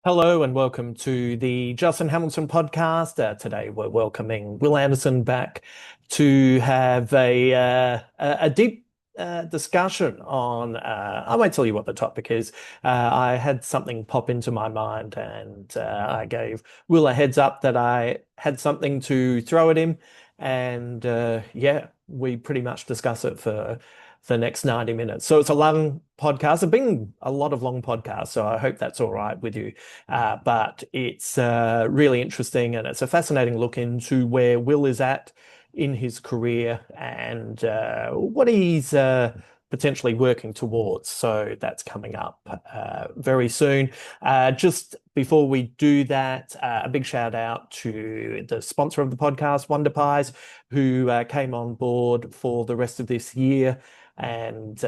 Hello and welcome to the Justin Hamilton podcast. Today we're welcoming Wil Anderson back to have a deep discussion on. I won't tell you what the topic is. I had something pop into my mind, and I gave Wil a heads up that I had something to throw at him, and yeah, we pretty much discuss it for the next 90 minutes. So it's a long podcast. It's been a lot of long podcasts, so I hope that's all right with you. But it's really interesting, and it's a fascinating look into where Wil is at in his career and what he's potentially working towards. So that's coming up very soon. Just before we do that, a big shout out to the sponsor of the podcast, Wonder Pies, who came on board for the rest of this year. And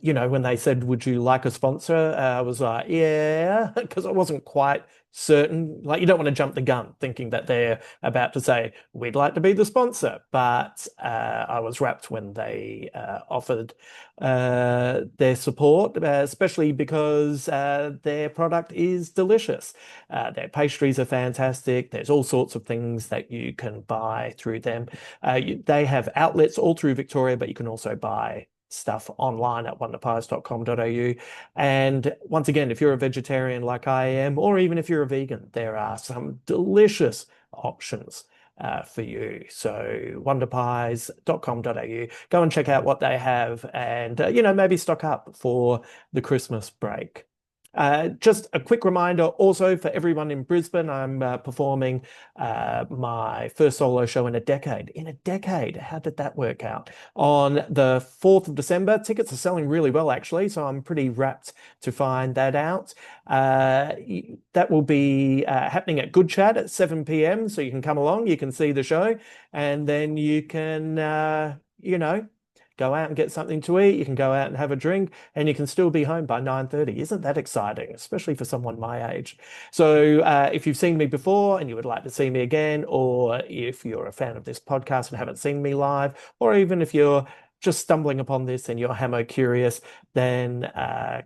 when they said, "Would you like a sponsor?" I was like, "Yeah," because I wasn't quite certain. Like, you don't want to jump the gun thinking that they're about to say, "We'd like to be the sponsor." But I was rapt when they offered their support, especially because their product is delicious. Their pastries are fantastic. There's all sorts of things that you can buy through them. They have outlets all through Victoria, but you can also buy stuff online at wonderpies.com.au. And once again, if you're a vegetarian like I am, or even if you're a vegan, there are some delicious options for you. So wonderpies.com.au. Go and check out what they have and, maybe stock up for the Christmas break. Just a quick reminder also for everyone in Brisbane, I'm performing my first solo show in a decade. In a decade, how did that work out? On the 4th of December, tickets are selling really well, actually, so I'm pretty rapt to find that out. That will be happening at Good Chat at 7 p.m, so you can come along, you can see the show, and then you can, go out and get something to eat. You can go out and have a drink, and you can still be home by 9:30. Isn't that exciting, especially for someone my age? So if you've seen me before and you would like to see me again, or if you're a fan of this podcast and haven't seen me live, or even if you're just stumbling upon this and you're Hamo curious, then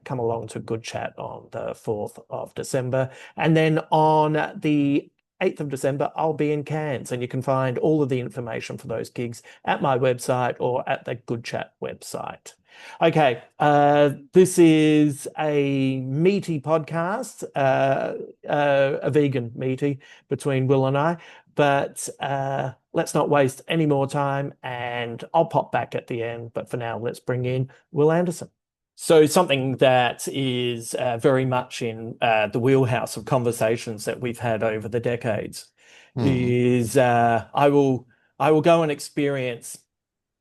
come along to Good Chat on the 4th of December. And then on the 8th of December, I'll be in Cairns, and you can find all of the information for those gigs at my website or at the Good Chat website. Okay, this is a meaty podcast, a vegan meaty between Wil and I, but let's not waste any more time, and I'll pop back at the end. But for now, let's bring in Wil Anderson. So something that is very much in the wheelhouse of conversations that we've had over the decades Hmm. is I will go and experience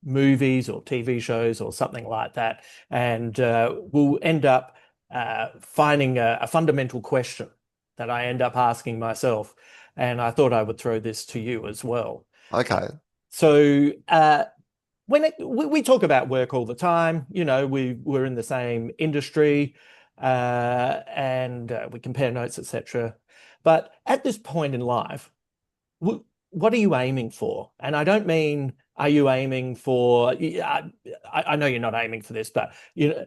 movies or TV shows or something like that, and we'll end up finding a fundamental question that I end up asking myself, and I thought I would throw this to you as well. Okay. So we talk about work all the time, we're in the same industry, and we compare notes, etc. But at this point in life, what are you aiming for? And I don't mean, are you aiming for? I know you're not aiming for this, but a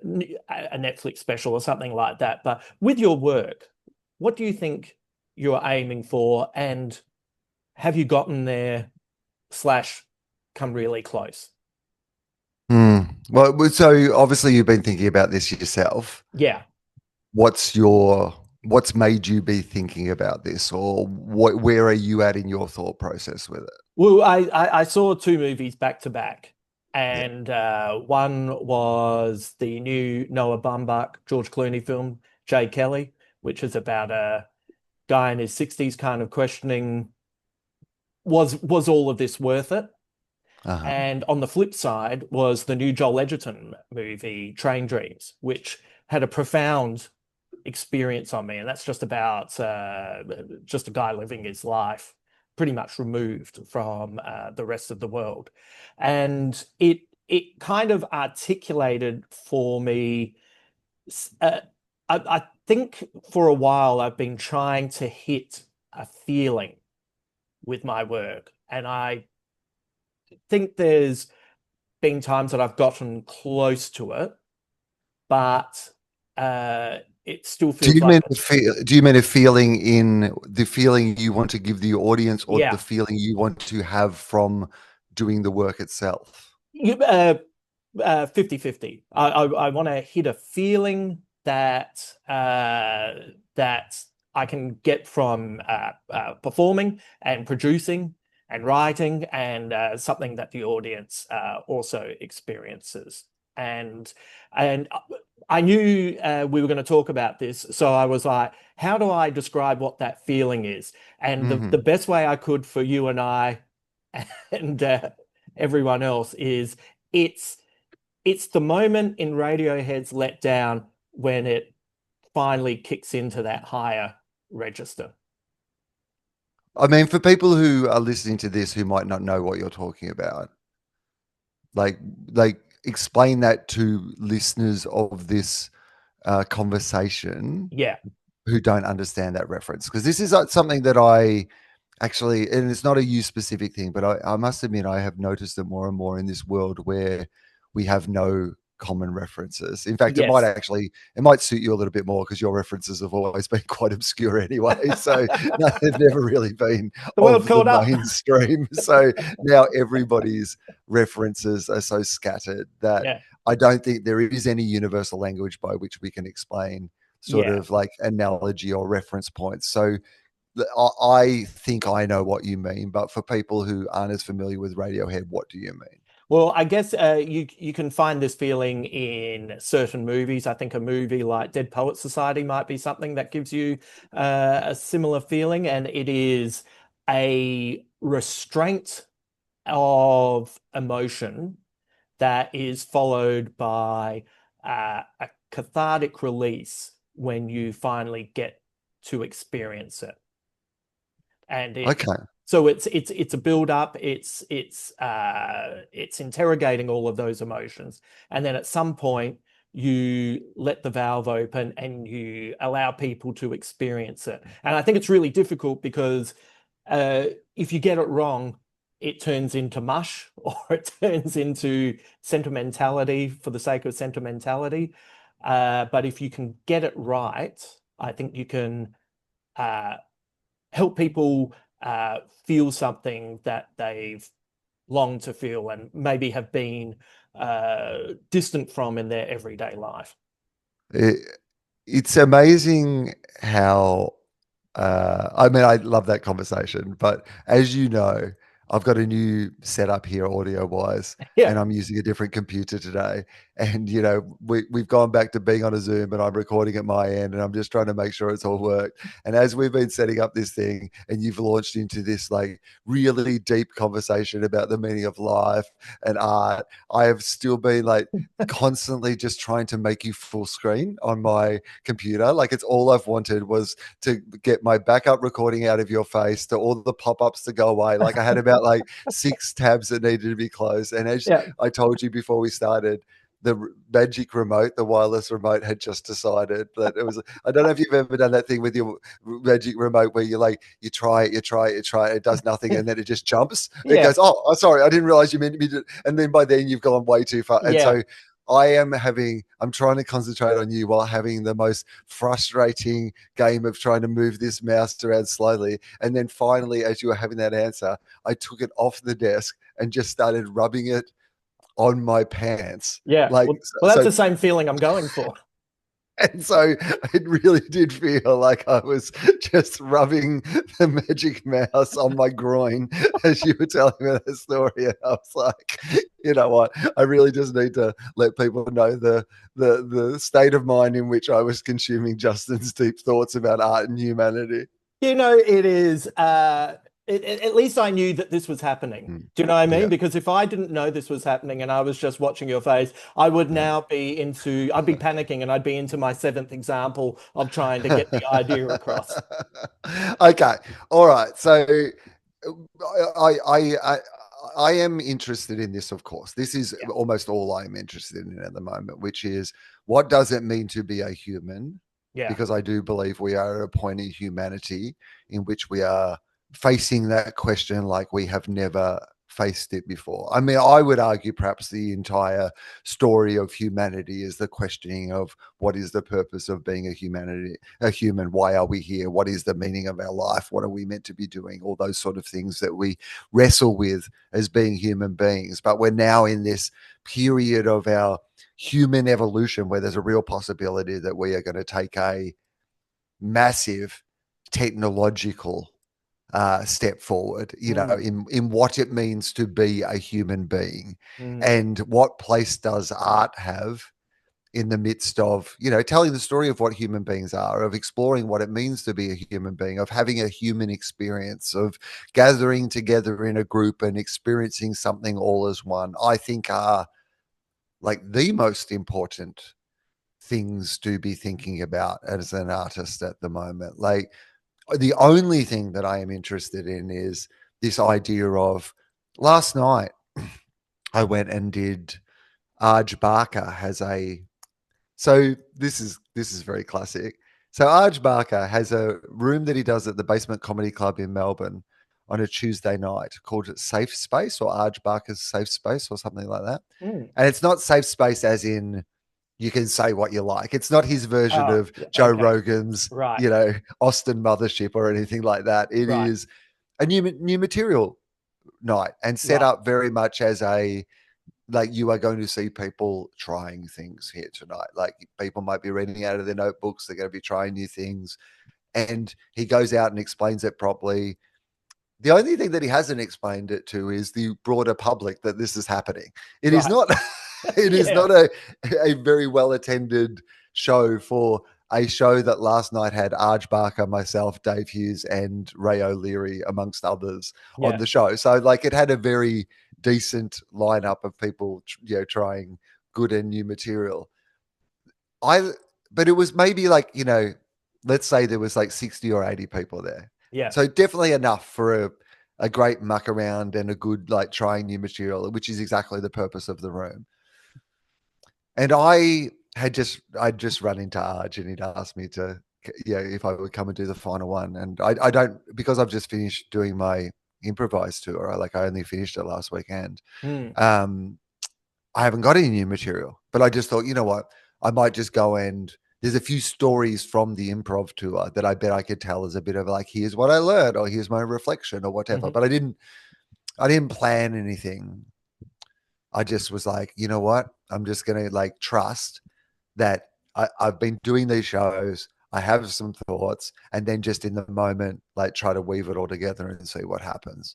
Netflix special or something like that. But with your work, what do you think you're aiming for, and have you gotten there slash come really close? Hmm. So obviously you've been thinking about this yourself. Yeah. What's made you be thinking about this, or where are you at in your thought process with it? Well, I saw two movies back to back, Yeah. and one was the new Noah Baumbach, George Clooney film, Jay Kelly, which is about a guy in his 60s kind of questioning, was all of this worth it? Uh-huh. And on the flip side was the new Joel Edgerton movie, Train Dreams, which had a profound experience on me. And that's just about just a guy living his life pretty much removed from the rest of the world. And it kind of articulated for me. Uh, I think for a while I've been trying to hit a feeling with my work, and I think there's been times that I've gotten close to it, but it still feels like it's, Do you mean a feeling in the feeling you want to give the audience, or the yeah. feeling you want to have from doing the work itself? You, 50-50. I want to hit a feeling that I can get from performing and producing and writing, and something that the audience also experiences. And and I knew we were going to talk about this, so I was like, how do I describe what that feeling is? And the Hmm. best way I could for you and I and everyone else is it's it's the moment in Radiohead's Let Down when it finally kicks into that higher register. I mean, for people who are listening to this who might not know what you're talking about, like like explain that to listeners of this conversation Yeah, who don't understand that reference, because this is something that I actually, and it's not a you specific thing, but I must admit I have noticed it more and more in this world where we have no common references. In fact, yes. it might suit you a little bit more because your references have always been quite obscure anyway. So no, they've never really been The world of the caught up. mainstream. So now everybody's references are so scattered that Yeah, I don't think there is any universal language by which we can explain sort yeah. of like analogy or reference points. So I think I know what you mean, but for people who aren't as familiar with Radiohead, what do you mean? Well, I guess you can find this feeling in certain movies. I think a movie like Dead Poets Society might be something that gives you a similar feeling, and it is a restraint of emotion that is followed by a cathartic release when you finally get to experience it. And it Okay. so it's a build up, it's interrogating all of those emotions, and then at some point you let the valve open and you allow people to experience it. And I think it's really difficult because uh, if you get it wrong, it turns into mush or it turns into sentimentality for the sake of sentimentality. But if you can get it right, I think you can uh, help people feel something that they've longed to feel and maybe have been distant from in their everyday life. It, it's amazing how I mean, I love that conversation, but as you know, I've got a new setup here audio wise, Yeah. and I'm using a different computer today. And we've gone back to being on a Zoom, and I'm recording at my end, and I'm just trying to make sure it's all worked. And as we've been setting up this thing, and you've launched into this like really deep conversation about the meaning of life and art, I have still been like constantly just trying to make you full screen on my computer. Like it's all I've wanted was to get my backup recording out of your face, to all the pop-ups to go away. Like I had about like 6 tabs that needed to be closed. And as Yeah. I told you before we started, the magic remote, the wireless remote, had just decided that it was. I don't know if you've ever done that thing with your magic remote where you like you try it, you try it, you try it, it does nothing, and then it just jumps. It Yeah. goes, oh, sorry, I didn't realize you meant me to. And then by then you've gone way too far. And Yeah. so I'm trying to concentrate on you while having the most frustrating game of trying to move this mouse around slowly. And then finally, as you were having that answer, I took it off the desk and just started rubbing it on my pants. Yeah. Like, Well, that's so, the same feeling I'm going for. and so it really did feel like I was just rubbing the magic mouse on my groin as you were telling me that story. And I was like, you know what? I really just need to let people know the state of mind in which I was consuming Justin's deep thoughts about art and humanity. It is at least I knew that this was happening. Mm. Do you know what I mean? Yeah. Because if I didn't know this was happening and I was just watching your face, I'd be panicking and I'd be into my seventh example of trying to get the idea across. Okay. All right. So I, I I I am interested in this, of course. This is Yeah, almost all I'm interested in at the moment, which is what does it mean to be a human? yeah, Because I do believe we are at a point in humanity in which we are facing that question like we have never faced it before. I mean, I would argue perhaps the entire story of humanity is the questioning of what is the purpose of being a human? Why are we here? What is the meaning of our life? What are we meant to be doing? All those sort of things that we wrestle with as being human beings. But we're now in this period of our human evolution where there's a real possibility that we are going to take a massive technological step forward, in what it means to be a human being. And what place does art have in the midst of, telling the story of what human beings are, of exploring what it means to be a human being, of having a human experience, of gathering together in a group and experiencing something all as one, I think are like the most important things to be thinking about as an artist at the moment. Like, the only thing that I am interested in is this idea of last night I went and did Arj Barker has a so this is very classic. So Arj Barker has a room that he does at the Basement Comedy Club in Melbourne on a Tuesday night called it Safe Space, or Arj Barker's Safe Space, or something like that. And it's not safe space as in you can say what you like. It's not his version of Joe Rogan's, Austin Mothership or anything like that. It is a new material night, and set up very much as a, like, you are going to see people trying things here tonight. Like, people might be reading out of their notebooks. They're going to be trying new things. And he goes out and explains it properly. The only thing that he hasn't explained it to is the broader public that this is happening. It is not, it is not a very well attended show for a show that last night had Arj Barker, myself, Dave Hughes, and Ray O'Leary, amongst others, on the show. So, like, it had a very decent lineup of people, trying good and new material. But it was maybe like, let's say there was like 60 or 80 people there. Yeah. So definitely enough for a great muck around and a good, like, trying new material, which is exactly the purpose of the room. And I'd just run into Arj, and he'd asked me to, if I would come and do the final one. And I don't, because I've just finished doing my improvised tour. I only finished it last weekend. I haven't got any new material, but I just thought, you know what, I might just go, and there's a few stories from the improv tour that I bet I could tell as a bit of like, here's what I learned, or here's my reflection, or whatever. But I didn't plan anything. I just was like, you know what, I'm just going to, like, trust that I've been doing these shows. I have some thoughts, and then just in the moment, like, try to weave it all together and see what happens.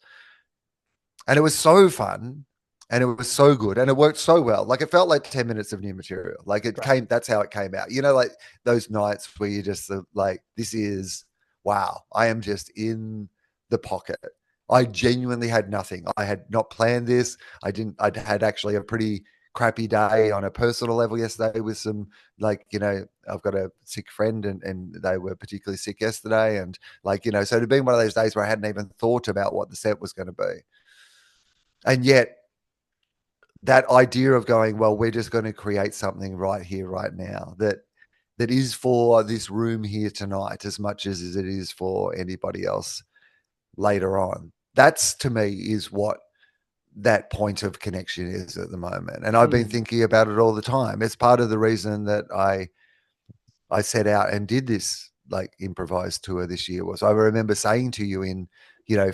And it was so fun, and it was so good, and it worked so well. Like, it felt like 10 minutes of new material. Like, that's how it came out. Like those nights where you just like, this is, wow, I am just in the pocket. I genuinely had nothing. I had not planned this. I'd had actually a pretty crappy day on a personal level yesterday with some, like, I've got a sick friend, and they were particularly sick yesterday. And, like, so it had been one of those days where I hadn't even thought about what the set was going to be. And yet that idea of going, well, we're just going to create something right here, right now, that is for this room here tonight as much as it is for anybody else later on. That's, to me, is what that point of connection is at the moment. And I've been thinking about it all the time. It's part of the reason that I set out and did this, like, improvised tour this year. Was I remember saying to you in, January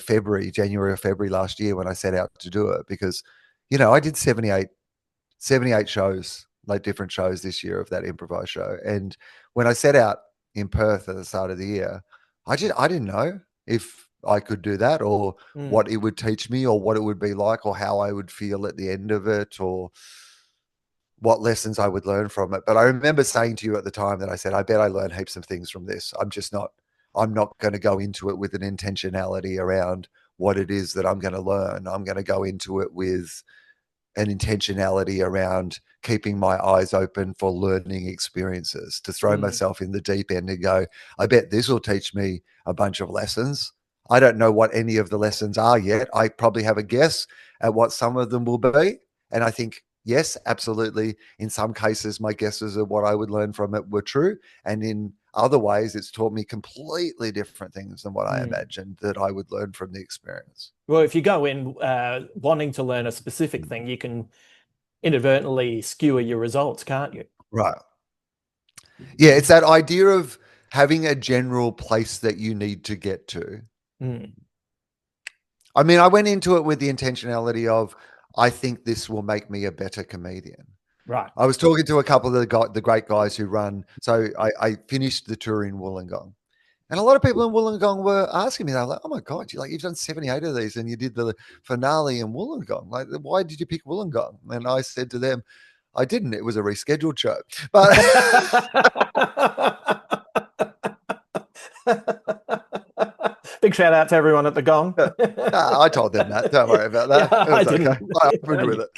or February last year, when I set out to do it, because, I did 78 shows, like, different shows this year of that improvised show. And when I set out in Perth at the start of the year, I didn't know if I could do that, or what it would teach me, or what it would be like, or how I would feel at the end of it, or what lessons I would learn from it. But I remember saying to you at the time that I said, I bet I learned heaps of things from this. I'm not going to go into it with an intentionality around what it is that I'm going to learn. I'm going to go into it with an intentionality around keeping my eyes open for learning experiences, to throw myself in the deep end and go, I bet this will teach me a bunch of lessons. I don't know what any of the lessons are yet. I probably have a guess at what some of them will be. And I think, yes, absolutely, in some cases, my guesses of what I would learn from it were true. And in other ways, it's taught me completely different things than what I Mm. imagined that I would learn from the experience. Well, if you go in wanting to learn a specific thing, you can inadvertently skewer your results, can't you? Right. Yeah, it's that idea of having a general place that you need to get to. Mm. I mean, I went into it with the intentionality of, I think this will make me a better comedian. Right. I was talking to a couple of the great guys who run. So I finished the tour in Wollongong. And a lot of people in Wollongong were asking me, they were like, oh my God, you've done 78 of these and you did the finale in Wollongong. Like, why did you pick Wollongong? And I said to them, I didn't. It was a rescheduled show. But Big shout out to everyone at the Gong. I told them that. Don't worry about Yeah, that. It I was okay. didn't. I No, opened with it.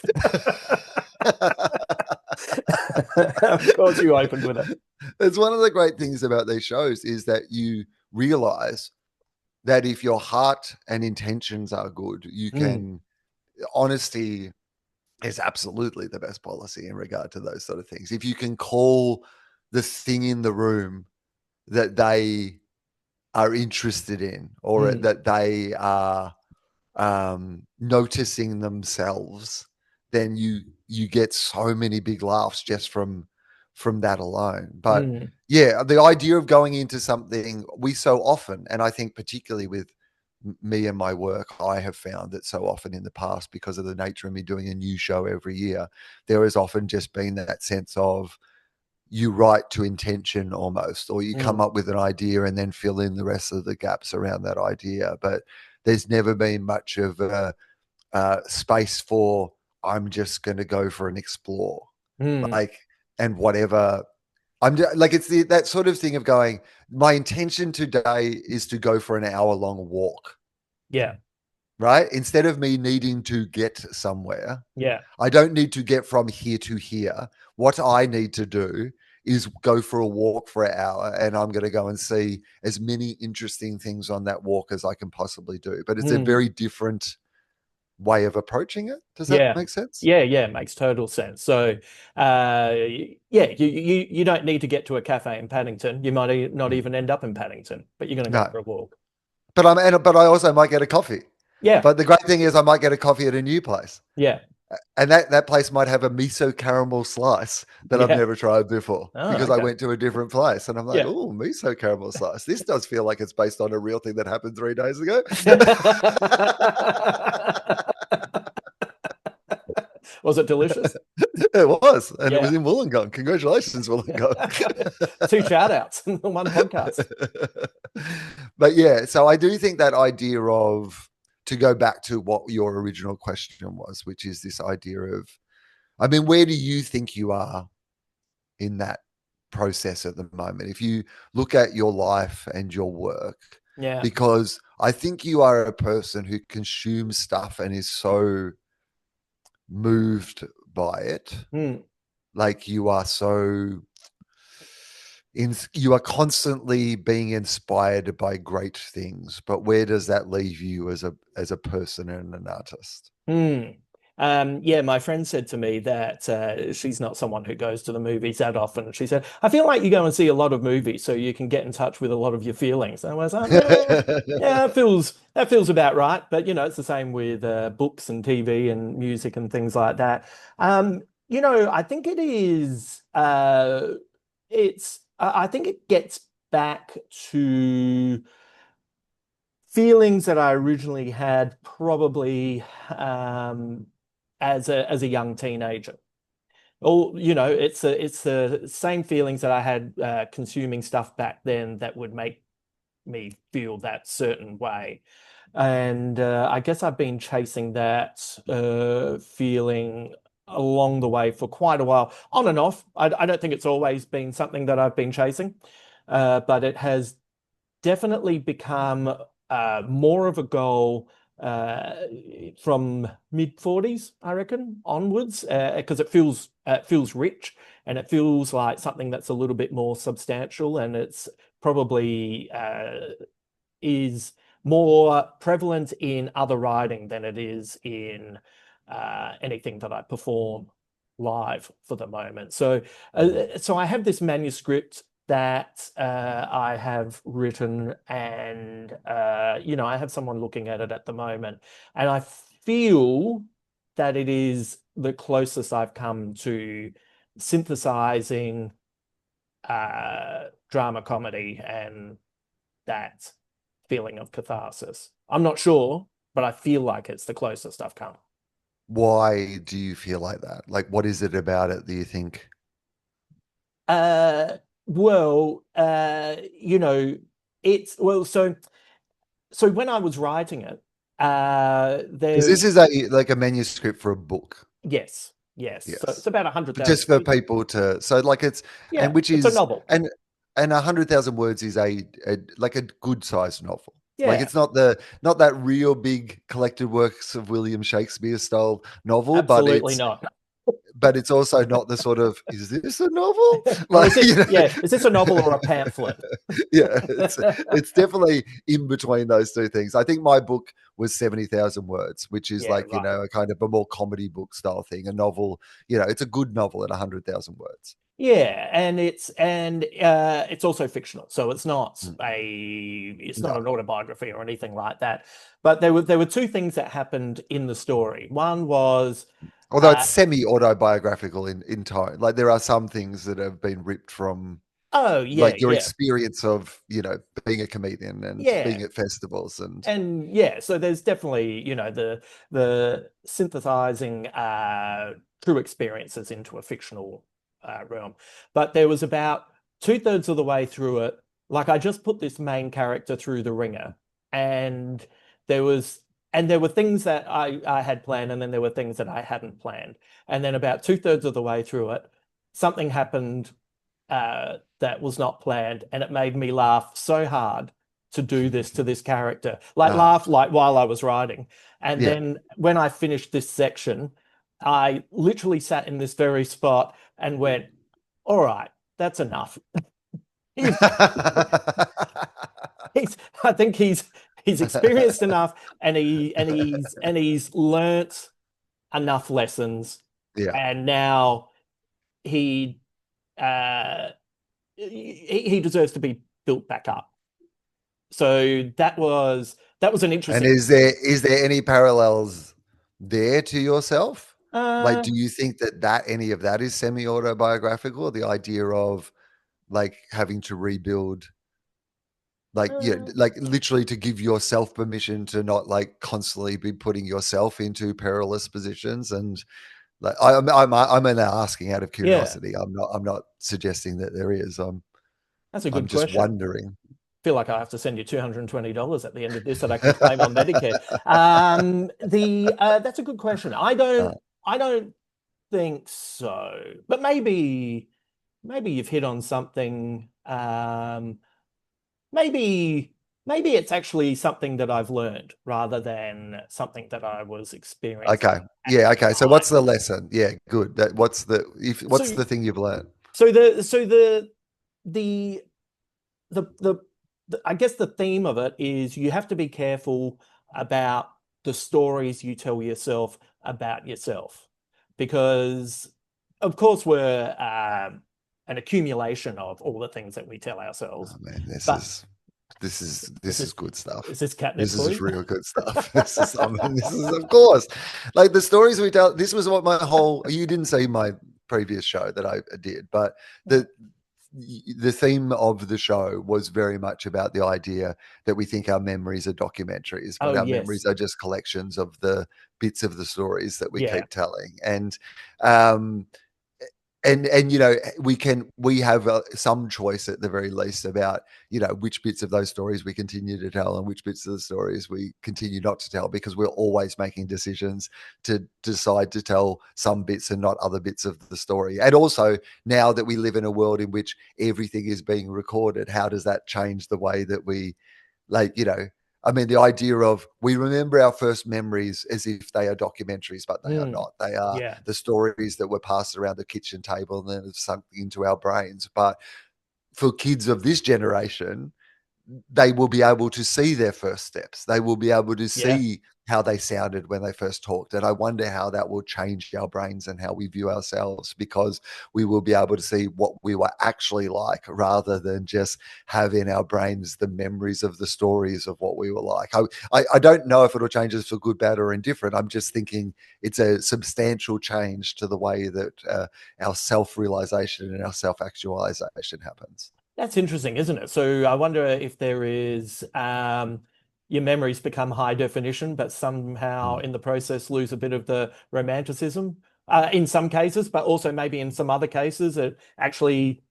of course you opened with it. It's one of the great things about these shows is that you realize that if your heart and intentions are good, you Mm, can, honesty is absolutely the best policy in regard to those sort of things. If you can call the thing in the room that they are interested in, or mm, that they are noticing themselves, then you get so many big laughs just from that alone. But mm, yeah, the idea of going into something, we so often, and I think particularly with me and my work, I have found that so often in the past, because of the nature of me doing a new show every year, there has often just been that sense of, you write to intention almost, or you come mm, up with an idea and then fill in the rest of the gaps around that idea. But there's never been much of a space for, I'm just going to go for an explore, mm. like, and whatever. Like, it's that sort of thing of going, my intention today is to go for an hour long walk, Yeah, right? Instead of me needing to get somewhere, yeah. I don't need to get from here to here. What I need to do is go for a walk for an hour, and I'm going to go and see as many interesting things on that walk as I can possibly do. But it's a Mm. very different way of approaching it. Does that Yeah. make sense? Yeah, makes total sense. So, yeah, you don't need to get to a cafe in Paddington. You might not Mm. even end up in Paddington, but you're going to go No, for a walk. but I also might get a coffee. Yeah, But the great thing is, I might get a coffee at a new place. yeah, And that place might have a miso caramel slice that I've yeah. never tried before, Oh, because I okay. went to a different place. And I'm like, Yeah. oh, miso caramel slice. This does feel like it's based on a real thing that happened 3 days ago. Was it delicious? It was. And it was Yeah. in Wollongong. Congratulations, Wollongong. Two shout outs in one podcast. But yeah, so I do think that idea of, to go back to what your original question was, which is this idea of, I mean, where do you think you are in that process at the moment? If you look at your life and your work, Yeah. because I think you are a person who consumes stuff and is so moved by it. Mm. Like, you are so you are constantly being inspired by great things, but where does that leave you as a person and an artist? Mm. Yeah, my friend said to me that she's not someone who goes to the movies that often. She said, I feel like you go and see a lot of movies so you can get in touch with a lot of your feelings. And I was like, yeah, that feels about right. But it's the same with books and TV and music and things like that. I think it is I think it gets back to feelings that I originally had probably as a young teenager. Or, it's the same feelings that I had consuming stuff back then that would make me feel that certain way. And I guess I've been chasing that feeling along the way for quite a while, on and off. I don't think it's always been something that I've been chasing, but it has definitely become more of a goal from mid 40s, I reckon, onwards, because it feels rich and it feels like something that's a little bit more substantial, and it's probably is more prevalent in other writing than it is in anything that I perform live for the moment. So I have this manuscript that I have written, and I have someone looking at it at the moment, and I feel that it is the closest I've come to synthesizing drama comedy and that feeling of catharsis. I'm not sure, but I feel like it's the closest I've come. Why do you feel like that? Like, what is it about it do you think? Uh, well, it's well, so when I was writing it, Because there, this is a like a manuscript for a book. yes, yes. So it's Yes. about 100,000. Just for people to, so like it's, Yeah, and which it's a is, novel. and 100,000 words is a like a good sized novel. Like Yeah, it's not that real big collected works of William Shakespeare style novel, absolutely not. but it's also not the sort of, is this a novel? Or Like, is this a novel or a pamphlet? yeah, it's definitely in between those two things. I think my book was 70,000 words, which is Yeah, like, right. a kind of a more comedy book style thing. A novel, it's a good novel at 100,000 words. Yeah, and it's also fictional, so Mm. it's not No. an autobiography or anything like that. But there were two things that happened in the story. One was, Although it's uh, semi-autobiographical in time. Like there are some things that have been ripped from oh yeah, like your yeah, experience of, being a comedian and yeah, being at festivals and and yeah. So there's definitely the synthesizing true experiences into a fictional realm. But there was about two-thirds of the way through it, like I just put this main character through the ringer, and there was there were things that I had planned, and then there were things that I hadn't planned. And then about two-thirds of the way through it, something happened that was not planned, and it made me laugh so hard to do this to this character, like uh, laugh like while I was writing. And yeah. then when I finished this section, I literally sat in this very spot and went, "All right, that's enough." He's, he's I think he's experienced enough, and he's learnt enough lessons, Yeah. and now he uh he deserves to be built back up. So that was an And interesting. is there any parallels there to yourself? Like, Uh, do you think that any of that is semi-autobiographical? The idea of like having to rebuild, like, uh, like literally to give yourself permission to not like constantly be putting yourself into perilous positions. And like, I'm only asking out of yeah, curiosity. I'm not suggesting that there is. that's a I'm good just question. wondering. Feel like I have to send you $220 at the end of this that I can claim on Medicare. The That's a good question. Uh, I don't think so, but maybe you've hit on something. Maybe maybe it's actually something that I've learned rather than something that I was okay. experiencing at Yeah. the Okay. So time. what's the lesson? Yeah. Good. What's So the thing you've learned? so the the the, I guess the theme of it is you have to be careful about the stories you tell yourself about yourself, because of course we're an accumulation of all the things that we tell Oh ourselves. man, this But is this is is this is good stuff. is this catnip This for is you? real good stuff. This is, I mean, this is of course, like the stories we tell. This was what my whole. You didn't see my previous show that I did, but the the theme of the show was very much about the idea that we think our memories are documentaries, Oh but our yes, memories are just collections of the bits of the stories that we yeah. keep telling. Um, and we have some choice at the very least about which bits of those stories we continue to tell and which bits of the stories we continue not to tell, because we're always making decisions to decide to tell some bits and not other bits of the story. And also, now that we live in a world in which everything is being recorded, how does that change the way that we, like, I mean, the idea of we remember our first memories as if they are documentaries, but they are Mm, not. They are yeah. the stories that were passed around the kitchen table and then have sunk into our brains. But for kids of this generation, they will be able to see their first steps. They will be able to Yeah. see how they sounded when they first talked. And I wonder how that will change our brains and how we view ourselves, because we will be able to see what we were actually like rather than just have in our brains the memories of the stories of what we were like. I don't know if it'll change us for good, bad, or indifferent. I'm just thinking it's a substantial change to the way that our self-realization and our self-actualization happens. That's interesting, isn't it? So I wonder if there is your memories become high definition, but somehow Mm. in the process lose a bit of the romanticism in some cases, but also maybe in some other cases it actually,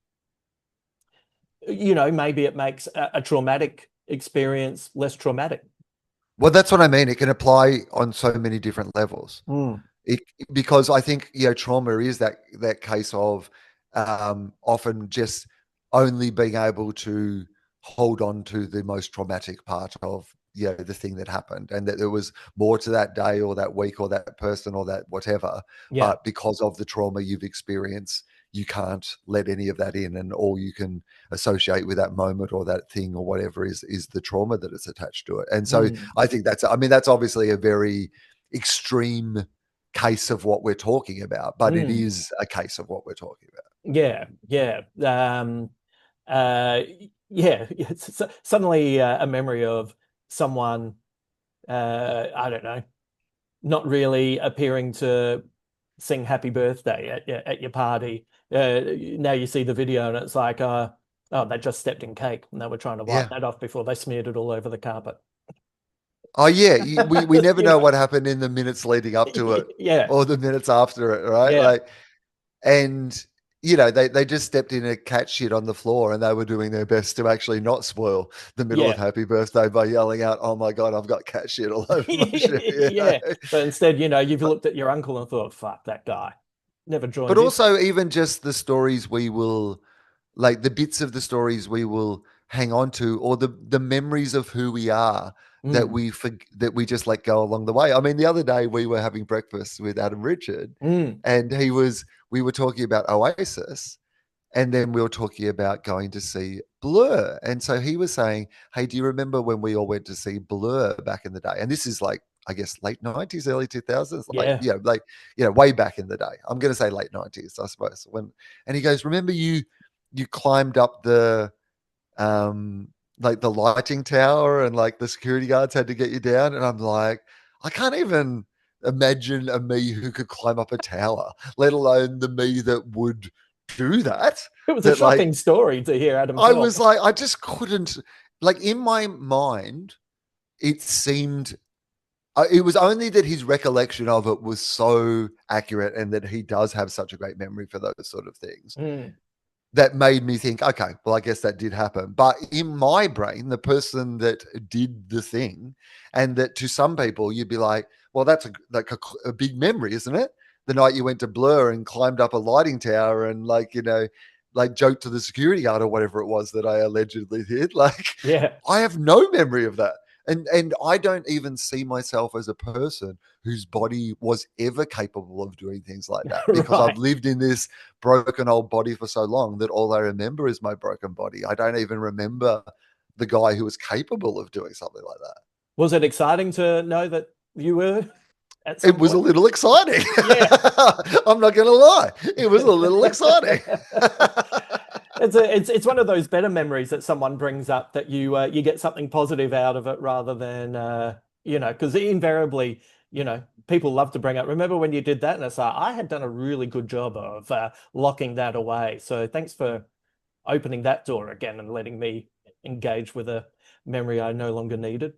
maybe it makes a traumatic experience less traumatic. Well, that's what I mean. It can apply on so many different levels. Mm. It, because I think trauma is that case of often just only being able to hold on to the most traumatic part of the thing that happened, and that there was more to that day or that week or that person or that whatever. Yeah. But because of the trauma you've experienced, you can't let any of that in, and all you can associate with that moment or that thing or whatever is the trauma that is attached to it. And so Mm. I think that's obviously a very extreme case of what we're talking about, but it Mm. is a case of what we're talking about. Yeah, yeah. Uh, yeah, it's suddenly a memory of someone, I don't know, not really appearing to sing happy birthday at your party. Now you see the video and it's like, oh, they just stepped in cake and they were trying to wipe Yeah. that off before they smeared it all over the carpet. Oh yeah, we never You know know, what happened in the minutes leading up to it yeah, or the minutes after it, right? yeah, Like, and they just stepped in a cat shit on the floor, and they were doing their best to actually not spoil the middle of yeah. happy birthday by yelling out, "Oh my god, I've got cat shit all over my shit." Yeah. But instead, you've looked at your uncle and thought, fuck that guy. Never But joined his. also even just the stories we will, like the bits of the stories we will hang on to, or the memories of who we are that Mm, that we just let go along the way. I mean, the other day we were having breakfast with Adam Richard, mm, and we were talking about Oasis, and then we were talking about going to see Blur. And so he was saying, "Hey, do you remember when we all went to see Blur back in the day?" And this is like, I guess, late 90s, early 2000s, yeah. way back in the day. I'm going to say late 90s, I suppose. And he goes, "Remember you climbed up the um like the lighting tower, and like the security guards had to get you down?" And I'm like, I can't even imagine a me who could climb up a tower, let alone the me that would do that. It was a That like shocking story to hear Adam I tell. was like, I just couldn't, like, in my mind, it seemed it was only that his recollection of it was so accurate, and that he does have such a great memory for those sort of things, Mm, that made me think, okay, well, I guess that did happen. But in my brain, the person that did the thing, and that to some people you'd be like, well, that's a big memory, isn't it? The night you went to Blur and climbed up a lighting tower and like joked to the security guard or whatever it was that I allegedly did. Like, yeah. I have no memory of that. And I don't even see myself as a person whose body was ever capable of doing things like that, because I've Right. lived in this broken old body for so long that all I remember is my broken body. I don't even remember the guy who was capable of doing something like that. Was it exciting to know that you were at It some was a point? little exciting. Yeah. I'm not going to lie. It was a little exciting. It's one of those better memories that someone brings up that you get something positive out of it rather than because invariably, people love to bring up, remember when you did that? And it's like, I had done a really good job of locking that away. So thanks for opening that door again and letting me engage with a memory I no longer needed.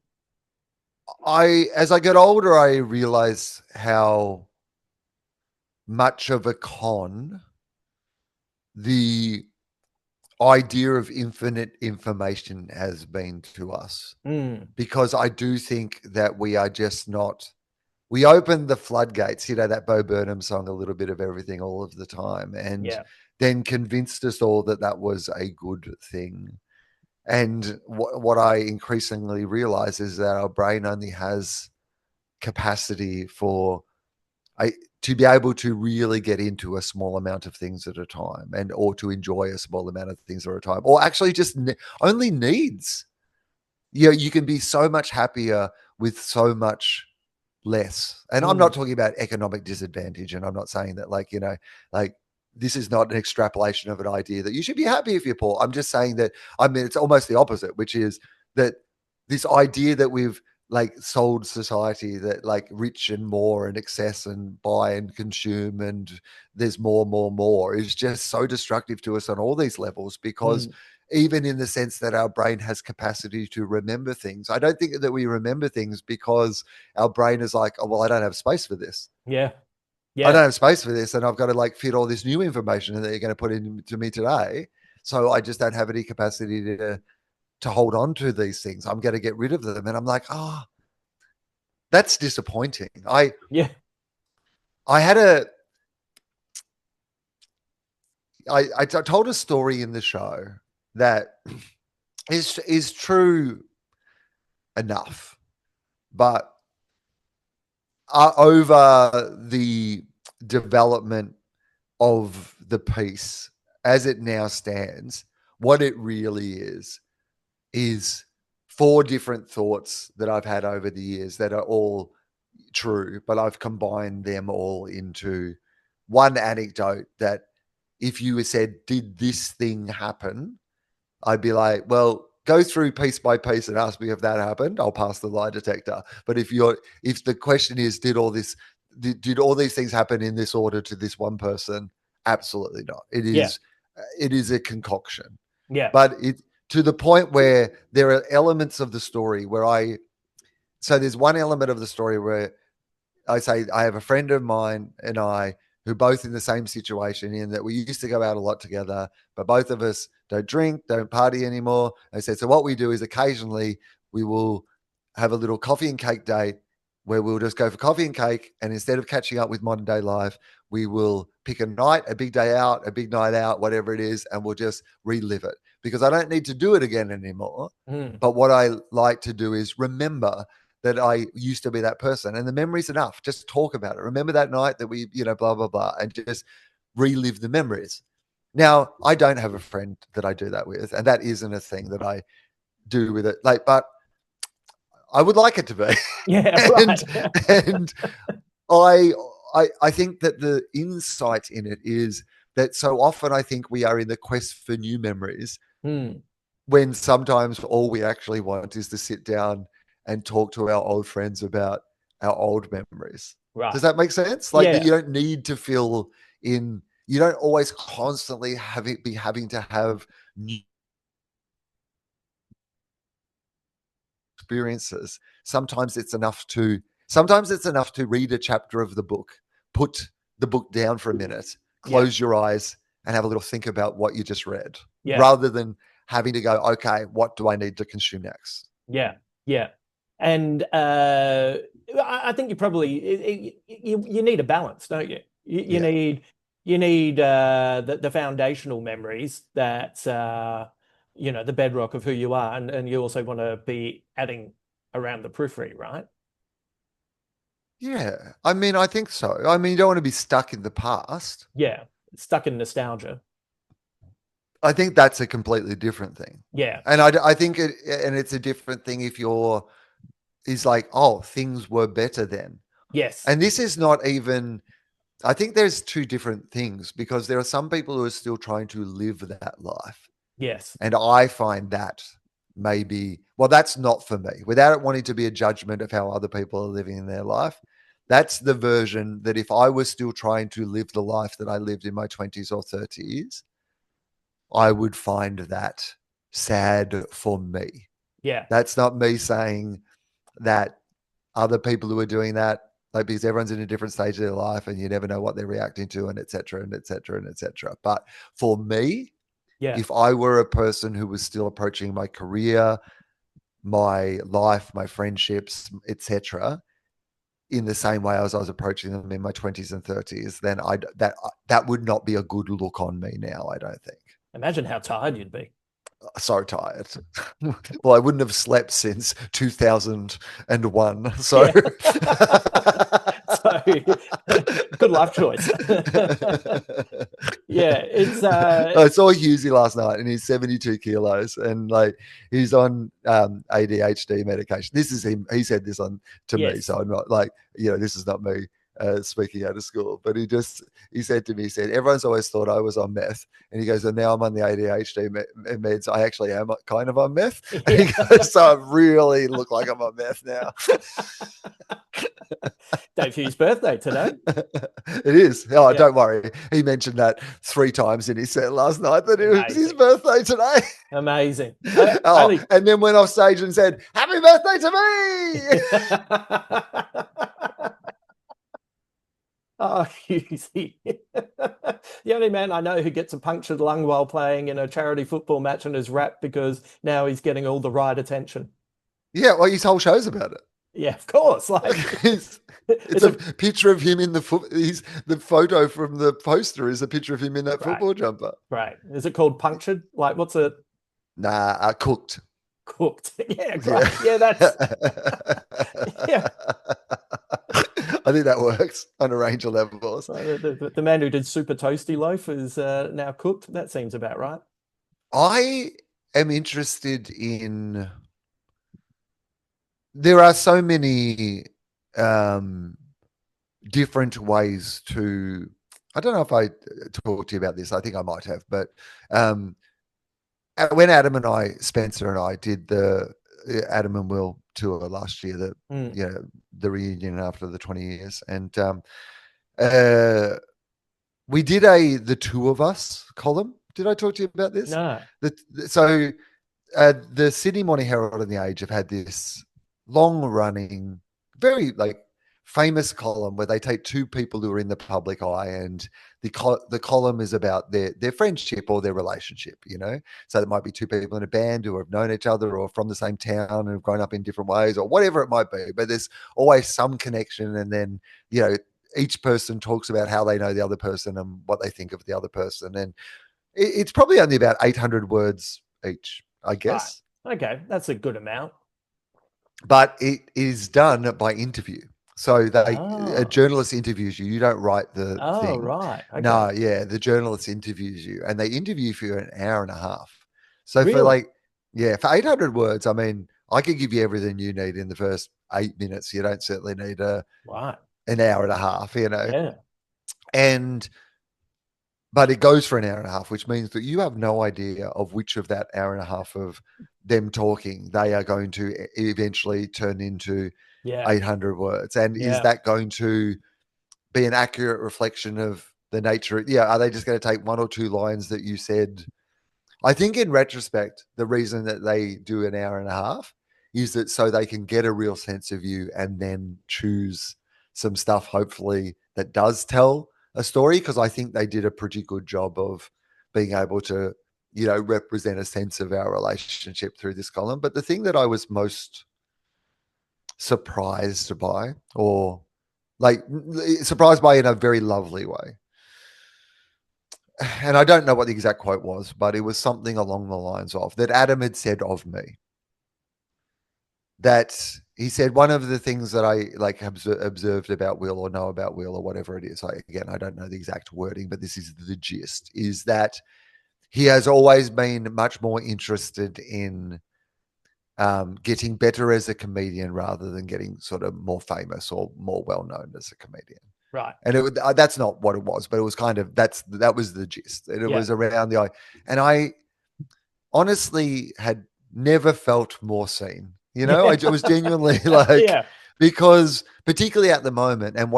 As I get older, I realize how much of a con the idea of infinite information has been to us, Mm, because I do think that we are just not. We opened the floodgates, that Bo Burnham song, "A Little Bit of Everything All of the Time," and yeah. then convinced us all that that was a good thing. And what I increasingly realize is that our brain only has capacity for I to be able to really get into a small amount of things at a time, and or to enjoy a small amount of things at a time, or actually just only needs. You can be so much happier with so much less. And I'm not Mm. talking about economic disadvantage. And I'm not saying that, like, like this is not an extrapolation of an idea that you should be happy if you're poor. I'm just saying that, I mean, it's almost the opposite, which is that this idea that we've like sold society, that like rich and more and excess and buy and consume and there's more is just so destructive to us on all these levels, because Mm. even in the sense that our brain has capacity to remember things, I don't think that we remember things because our brain is like, oh, well, I don't have space for this. Yeah. I Yeah. don't have space for this, and I've got to like fit all this new information that you're going to put into me today. So I just don't have any capacity to hold on to these things. I'm going to get rid of them. And I'm like, oh, that's disappointing. Yeah. I had a I told a story in the show that is true enough, but over the development of the piece as it now stands, what it really is four different thoughts that I've had over the years that are all true, but I've combined them all into one anecdote that if you said, did this thing happen? I'd be like, well, go through piece by piece and ask me if that happened. I'll pass the lie detector. But if the question is, did all these things happen in this order to this one person? Absolutely not. Yeah. It is a concoction. Yeah. But it to the point where there are elements of the story so there's one element of the story where I say I have a friend of mine and I who both in the same situation, in that we used to go out a lot together, but both of us don't drink, don't party anymore. I said, so what we do is occasionally we will have a little coffee and cake date where we'll just go for coffee and cake. And instead of catching up with modern day life, we will pick a night, a big day out, a big night out, whatever it is, and we'll just relive it, because I don't need to do it again anymore. Mm. But what I like to do is remember that I used to be that person, and the memory's enough. Just talk about it. Remember that night that we, blah, blah, blah, and just relive the memories. Now, I don't have a friend that I do that with, and that isn't a thing that I do with it. Like, but I would like it to be. Yeah. and Right. and I think that the insight in it is that so often I think we are in the quest for new memories, Mm. when sometimes all we actually want is to sit down and talk to our old friends about our old memories. Does Right. that make sense? Like that Yeah. you don't need to fill in, you don't always constantly be having to have new experiences. Sometimes it's enough to read a chapter of the book, put the book down for a minute, Yeah. close your eyes and have a little think about what you just read, Yeah. rather than having to go, okay, what do I need to consume next? Yeah. Yeah. And I think you probably you need a balance, don't you? You Yeah. need the foundational memories that the bedrock of who you are, and you also want to be adding around the periphery, right? Yeah. I mean, I think so. I mean, you don't want to be stuck in the past. Yeah. Stuck in nostalgia. I think that's a completely different thing. Yeah. And I think it's a different thing if is like, oh, things were better then. Yes. And this is not even, I think there's two different things, because there are some people who are still trying to live that life. Yes. And I find that maybe, well, that's not for me. Without it wanting to be a judgment of how other people are living in their life, that's the version that if I was still trying to live the life that I lived in my 20s or 30s, I would find that sad for me. Yeah. That's not me saying that other people who are doing that, like, because everyone's in a different stage of their life and you never know what they're reacting to, and et cetera, and et cetera, and et cetera. But for me, Yeah. if I were a person who was still approaching my career, my life, my friendships, etc., in the same way as I was approaching them in my 20s and 30s, then that would not be a good look on me now, I don't think. Imagine how tired you'd be. So tired. Well, I wouldn't have slept since 2001. So, Yeah. So good life choice. Yeah, it's I saw Husey last night, and he's 72 kilos, and like he's on ADHD medication. This is him. He said this on to me, yes. so I'm not like, this is not me speaking out of school. But he said to me, he said, everyone's always thought I was on meth, and he goes, and now I'm on the ADHD meds. I actually am kind of on meth. And he Yeah. goes, so I really look like I'm on meth now. Dave Hughes' birthday today. It is. Oh, Yeah. don't worry. He mentioned that 3 times in his set last night that it was his Amazing. birthday today. Amazing. Oh, Only. and then went off stage and said, "Happy birthday to me!" Oh, Husey. The only man I know who gets a punctured lung while playing in a charity football match and is wrapped because now he's getting all the right attention. Yeah, well, his whole show's about it. Yeah, of course. Like it's it's a a picture of him in the foot. The photo from the poster is a picture of him in that right, football jumper. right. Is it called punctured? Like what's it? Nah, cooked. Cooked. Yeah, Yeah. great. Yeah, that's yeah. I think that works on a range of levels. So the man who did Super Toasty Loaf is now cooked. That seems about right. I am interested in. There are so many different ways to. I don't know if I talked to you about this. I think I might have, but when Adam and I, Spencer and I, did the Adam and Will tour last year, Mm. the reunion after the 20 years, and uh, we did the two of us column. Did I talk to you about this? No. So the Sydney Morning Herald and the Age have had this long-running, very like famous column where they take 2 people who are in the public eye, and the column is about their friendship or their relationship. So there might be 2 people in a band who have known each other or from the same town and have grown up in different ways or whatever it might be. But there's always some connection, and then each person talks about how they know the other person and what they think of the other person, and it's probably only about 800 words each, I Right. guess. Okay, that's a good amount. But it is done by interview. So a Oh. journalist interviews you. You don't write the Oh, thing. right. Okay. No, yeah, the journalist interviews you, and they interview for you an hour and a half. So Really? for 800 words, I mean, I could give you everything you need in the first 8 minutes. You don't certainly need Right. an hour and a half, Yeah. and but it goes for an hour and a half, which means that you have no idea of which of that hour and a half of them talking they are going to eventually turn into Yeah. 800 words. And is Yeah. that going to be an accurate reflection of the nature? Yeah. Are they just going to take 1 or 2 lines that you said? I think in retrospect, the reason that they do an hour and a half is that so they can get a real sense of you and then choose some stuff, hopefully, that does tell a story. Because I think they did a pretty good job of being able to, represent a sense of our relationship through this column. But the thing that I was most surprised by, or like surprised by in a very lovely way, and I don't know what the exact quote was, but it was something along the lines of that Adam had said of me. That he said one of the things that I like observed about Will or know about Will or whatever it is. Again, I don't know the exact wording, but this is the gist: is that he has always been much more interested in getting better as a comedian rather than getting sort of more famous or more well known as a comedian. Right. And that's not what it was, but it was kind of that was the gist. And it Yeah. was around the eye. And I honestly had never felt more seen. Yeah. I was genuinely like, Yeah. because particularly at the moment, and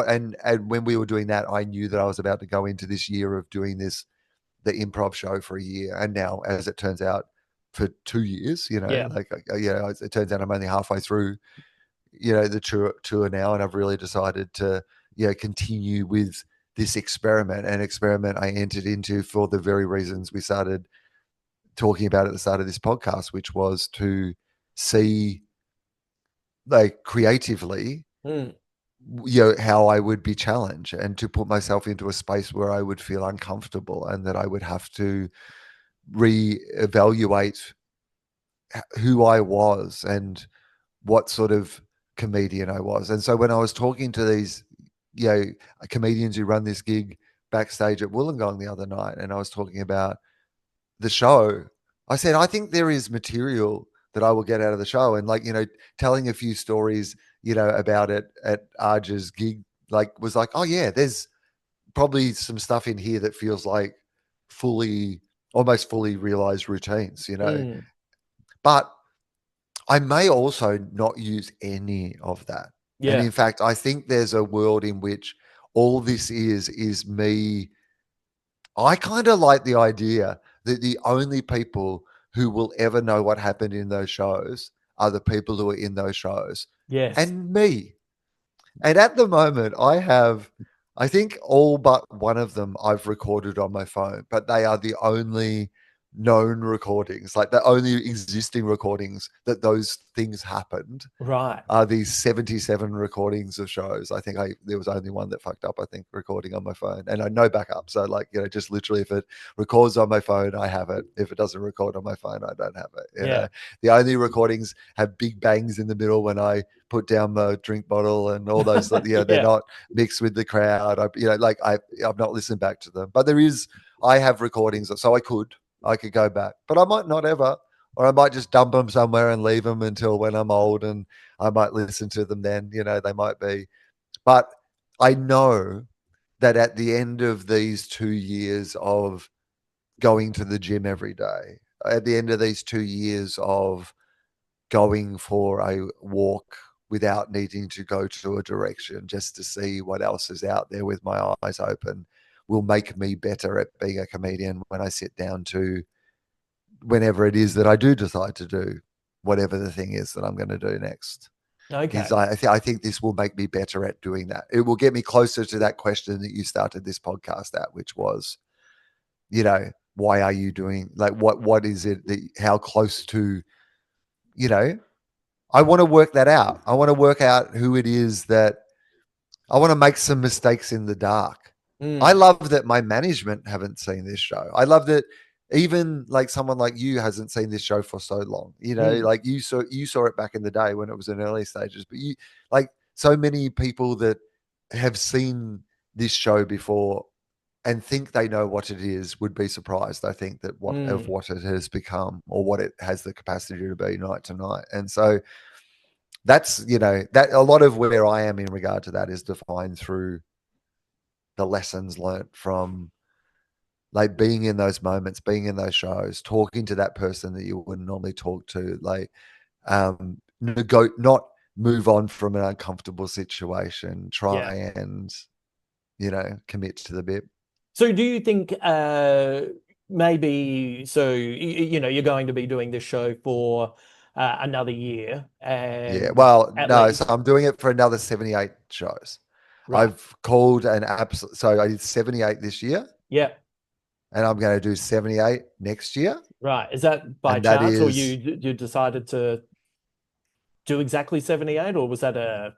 when we were doing that, I knew that I was about to go into this year of doing the improv show for a year, and now, as it turns out, for 2 years. Yeah. It turns out I'm only halfway through, the tour now, and I've really decided to, continue with this experiment. An experiment I entered into for the very reasons we started talking about at the start of this podcast, which was to see, like, creatively, Mm. how I would be challenged, and to put myself into a space where I would feel uncomfortable and that I would have to reevaluate who I was and what sort of comedian I was. And so when I was talking to these, comedians who run this gig backstage at Wollongong the other night, and I was talking about the show. I said, I think there is material that I will get out of the show. And like, telling a few stories, about it at Arja's gig, like was like, oh yeah, there's probably some stuff in here that feels like almost fully realized routines. Mm. But I may also not use any of that. And Yeah. in fact, I think there's a world in which all this is me. I kind of like the idea that the only people who will ever know what happened in those shows are the people who are in those shows Yes. and me. And at the moment, I think all but one of them I've recorded on my phone, but they are the only known recordings, like the only existing recordings that those things happened Right. are these 77 recordings of shows. I think there was only one that fucked up, I think, recording on my phone. And I know backup. So like, just literally if it records on my phone, I have it. If it doesn't record on my phone, I don't have it. Yeah. The only recordings have big bangs in the middle when I put down the drink bottle and all those, they're Yeah. not mixed with the crowd. I've not listened back to them. But I have recordings, so I could go back, but I might not ever, or I might just dump them somewhere and leave them until when I'm old and I might listen to them then, they might be. But I know that at the end of these 2 years of going to the gym every day, at the end of these 2 years of going for a walk without needing to go to a direction just to see what else is out there with my eyes open, will make me better at being a comedian when I sit down to whenever it is that I do decide to do whatever the thing is that I'm going to do next. Okay. I think this will make me better at doing that. It will get me closer to that question that you started this podcast at, which was, why are you doing, like, what is it that, how close to, I want to work that out. I want to work out who it is that I want to make some mistakes in the dark. I Mm. love that my management haven't seen this show. I love that even like someone like you hasn't seen this show for so long. Mm. Like you saw it back in the day when it was in early stages, but you, like, so many people that have seen this show before and think they know what it is would be surprised, I think, that Mm. what it has become or what it has the capacity to be night to night. And so that's, that a lot of where I am in regard to that is defined through the lessons learnt from like being in those moments, being in those shows, talking to that person that you wouldn't normally talk to, like not move on from an uncomfortable situation, Yeah. try and, commit to the bit. So do you think maybe you're going to be doing this show for another year Yeah. and Well, at no, so least, I'm doing it for another 78 shows. right. I've called an absolute, so I did 78 this year Yeah. and I'm going to do 78 next year. Right. Is that by And that chance or is you decided to do exactly 78 or was that a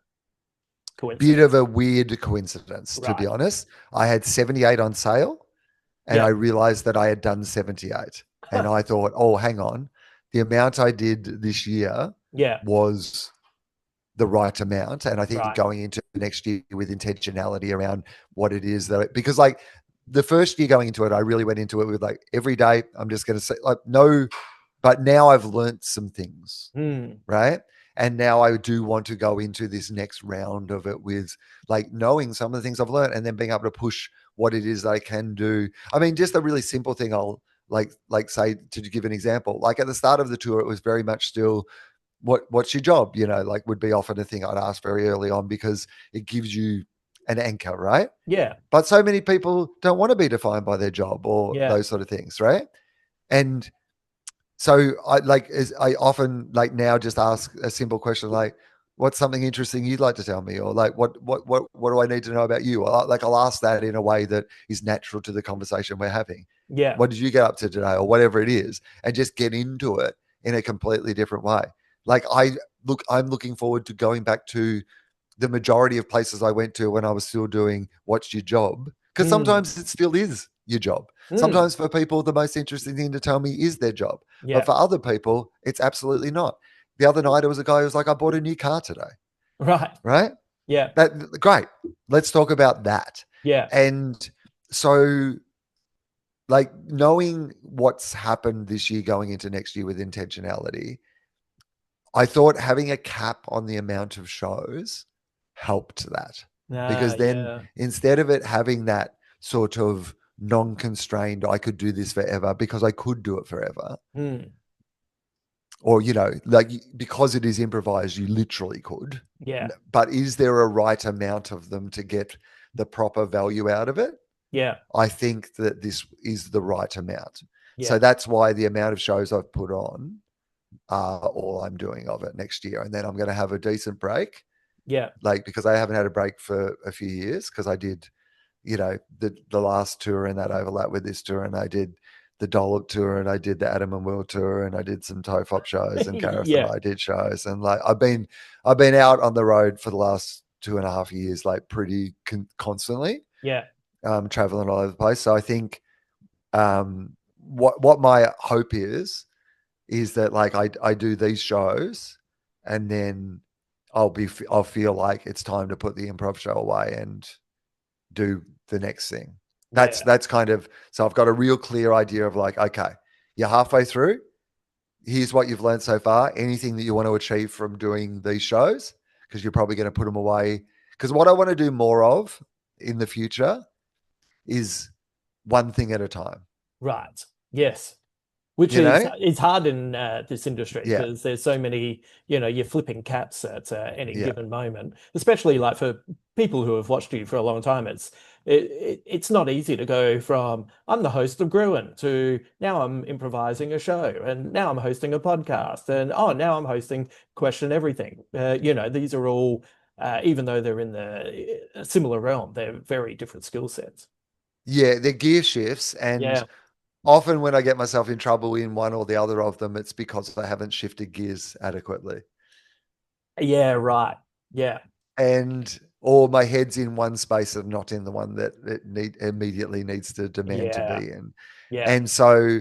bit of coincidence? a weird coincidence, to be Right. honest. I had 78 on sale and I Yeah. realized that I had done 78. And I thought, oh, hang on. The amount I did this year Yeah. was the right amount. And I think Right. going into next year with intentionality around what it is that, because like the first year going into it, I really went into it with like every day, I'm just going to say, like, no, but now I've learned some things, Mm. right? And now I do want to go into this next round of it with like knowing some of the things I've learned and then being able to push what it is I can do. I mean, just a really simple thing I'll like say, to give an example. Like at the start of the tour, it was very much still what's your job? Like would be often a thing I'd ask very early on because it gives you an anchor, right? Yeah. But so many people don't want to be defined by their job or Yeah. those sort of things, right? And so I often like now just ask a simple question like, what's something interesting you'd like to tell me? Or like, what do I need to know about you? Or like, I'll ask that in a way that is natural to the conversation we're having. Yeah. What did you get up to today? Or whatever it is, and just get into it in a completely different way. Like I'm looking forward to going back to the majority of places I went to when I was still doing what's your job? Because Mm. sometimes it still is your job. Mm. Sometimes for people, the most interesting thing to tell me is their job. But Yeah. for other people, it's absolutely not. The other night, it was a guy who was like, I bought a new car today, Right. right? Yeah. That great. Let's talk about that. Yeah. And So like knowing what's happened this year going into next year with intentionality, I thought having a cap on the amount of shows helped that, because then Yeah. instead of it having that sort of non-constrained, I could do this forever, because I could do it forever, Mm. or like, because it is improvised, you literally could. Yeah. But is there a right amount of them to get the proper value out of it? Yeah. I think that this is the right amount. So Yeah. that's why the amount of shows I've put on are all I'm doing of it next year. And then I'm going to have a decent break, Yeah. like, because I haven't had a break for a few years, because I did, the last tour, and that overlap with this tour, and I did the Dollop tour, and I did the Adam and Will tour, and I did some Tofop shows, and Gareth and Yeah. I did shows, and like I've been out on the road for the last 2.5 years, like pretty constantly, Yeah. traveling all over the place. So I think what my hope is that, like, I do these shows, and then I'll feel like it's time to put the improv show away and do the next thing. That's Yeah. that's kind of, so I've got a real clear idea of, like, okay, you're halfway through. Here's what you've learned so far. Anything that you want to achieve from doing these shows, because you're probably going to put them away. Because what I want to do more of in the future is one thing at a time. Right. Yes. Which You is know? it's hard in this industry Yeah, because there's so many, you're flipping caps at any yeah. given moment, especially like for people who have watched you for a long time. It's not easy to go from I'm the host of Gruen to now I'm improvising a show and now I'm hosting a podcast and oh now I'm hosting Question Everything. These are all even though they're in the similar realm, they're very different skill sets. Yeah, they're gear shifts, and Yeah. often when I get myself in trouble in one or the other of them, it's because I haven't shifted gears adequately. Yeah, right. Yeah. And or my head's in one space and not in the one that it immediately needs to demand to Yeah. be in. Yeah. And so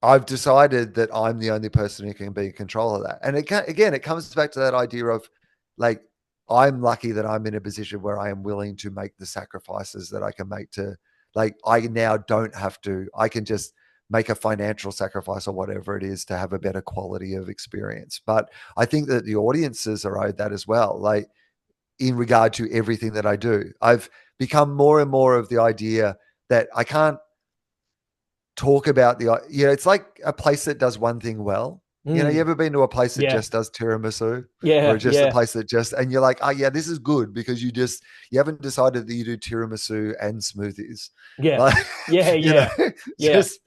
I've decided that I'm the only person who can be in control of that. And again, it comes back to that idea of, like, I'm lucky that I'm in a position where I am willing to make the sacrifices that I can make to, like, I now don't have to, I can just make a financial sacrifice or whatever it is to have a better quality of experience. But I think that the audiences are owed that as well. Like, in regard to everything that I do, I've become more and more of the idea that I can't talk about it's like a place that does one thing well. You Mm. ever been to a place that Yeah. just does tiramisu, or Yeah. just a Yeah. place that just, and you're like, oh yeah, this is good, because you haven't decided that you do tiramisu and smoothies. Yeah. Like, Yeah. you know, Yeah. Yeah. just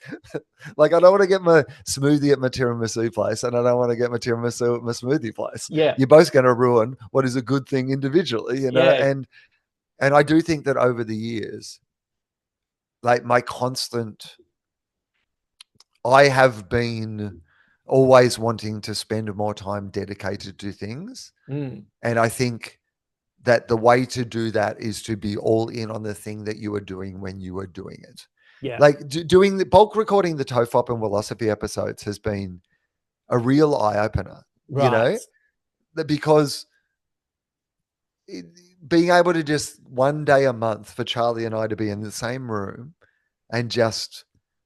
like, I don't want to get my smoothie at my tiramisu place, and I don't want to get my tiramisu at my smoothie place. Yeah. You're both going to ruin what is a good thing individually, Yeah. and I do think that over the years, like, I have been always wanting to spend more time dedicated to things. Mm. And I think that the way to do that is to be all in on the thing that you were doing when you were doing it. Yeah. Like, doing the bulk recording the Tofop and Philosophy episodes has been a real eye opener, Right. because it, being able to just one day a month for Charlie and I to be in the same room and just,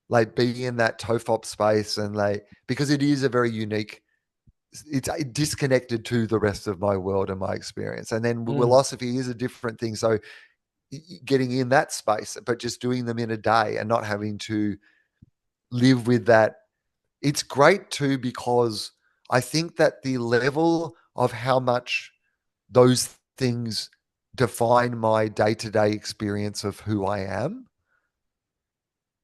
like, be in that Tofop space, and, like, because it is a very unique, it's disconnected to the rest of my world and my experience. And then Mm. philosophy is a different thing. So getting in that space, but just doing them in a day and not having to live with that, it's great too, because I think that the level of how much those things define my day-to-day experience of who I am,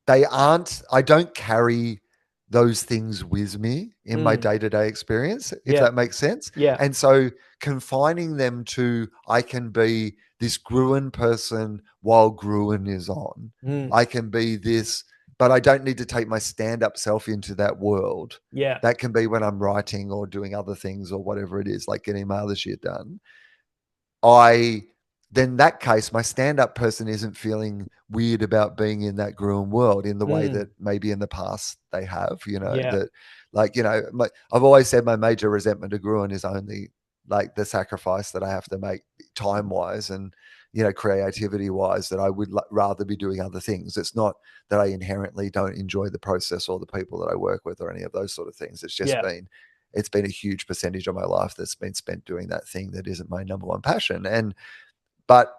I don't carry those things with me in my Mm. day-to-day experience, if Yeah. that makes sense. Yeah. And so confining them to, I can be this Gruen person while Gruen is on. Mm. I can be this, but I don't need to take my stand-up self into that world. Yeah. That can be when I'm writing or doing other things or whatever it is, like getting my other shit done. I Then that case, my stand-up person isn't feeling weird about being in that Gruen world in the way Mm. that maybe in the past they have, Yeah. that, like, I've always said my major resentment to Gruen is only, like, the sacrifice that I have to make time wise, and creativity wise, that I would rather be doing other things. It's not that I inherently don't enjoy the process or the people that I work with or any of those sort of things. It's just Yeah. it's been a huge percentage of my life that's been spent doing that thing that isn't my number one passion. But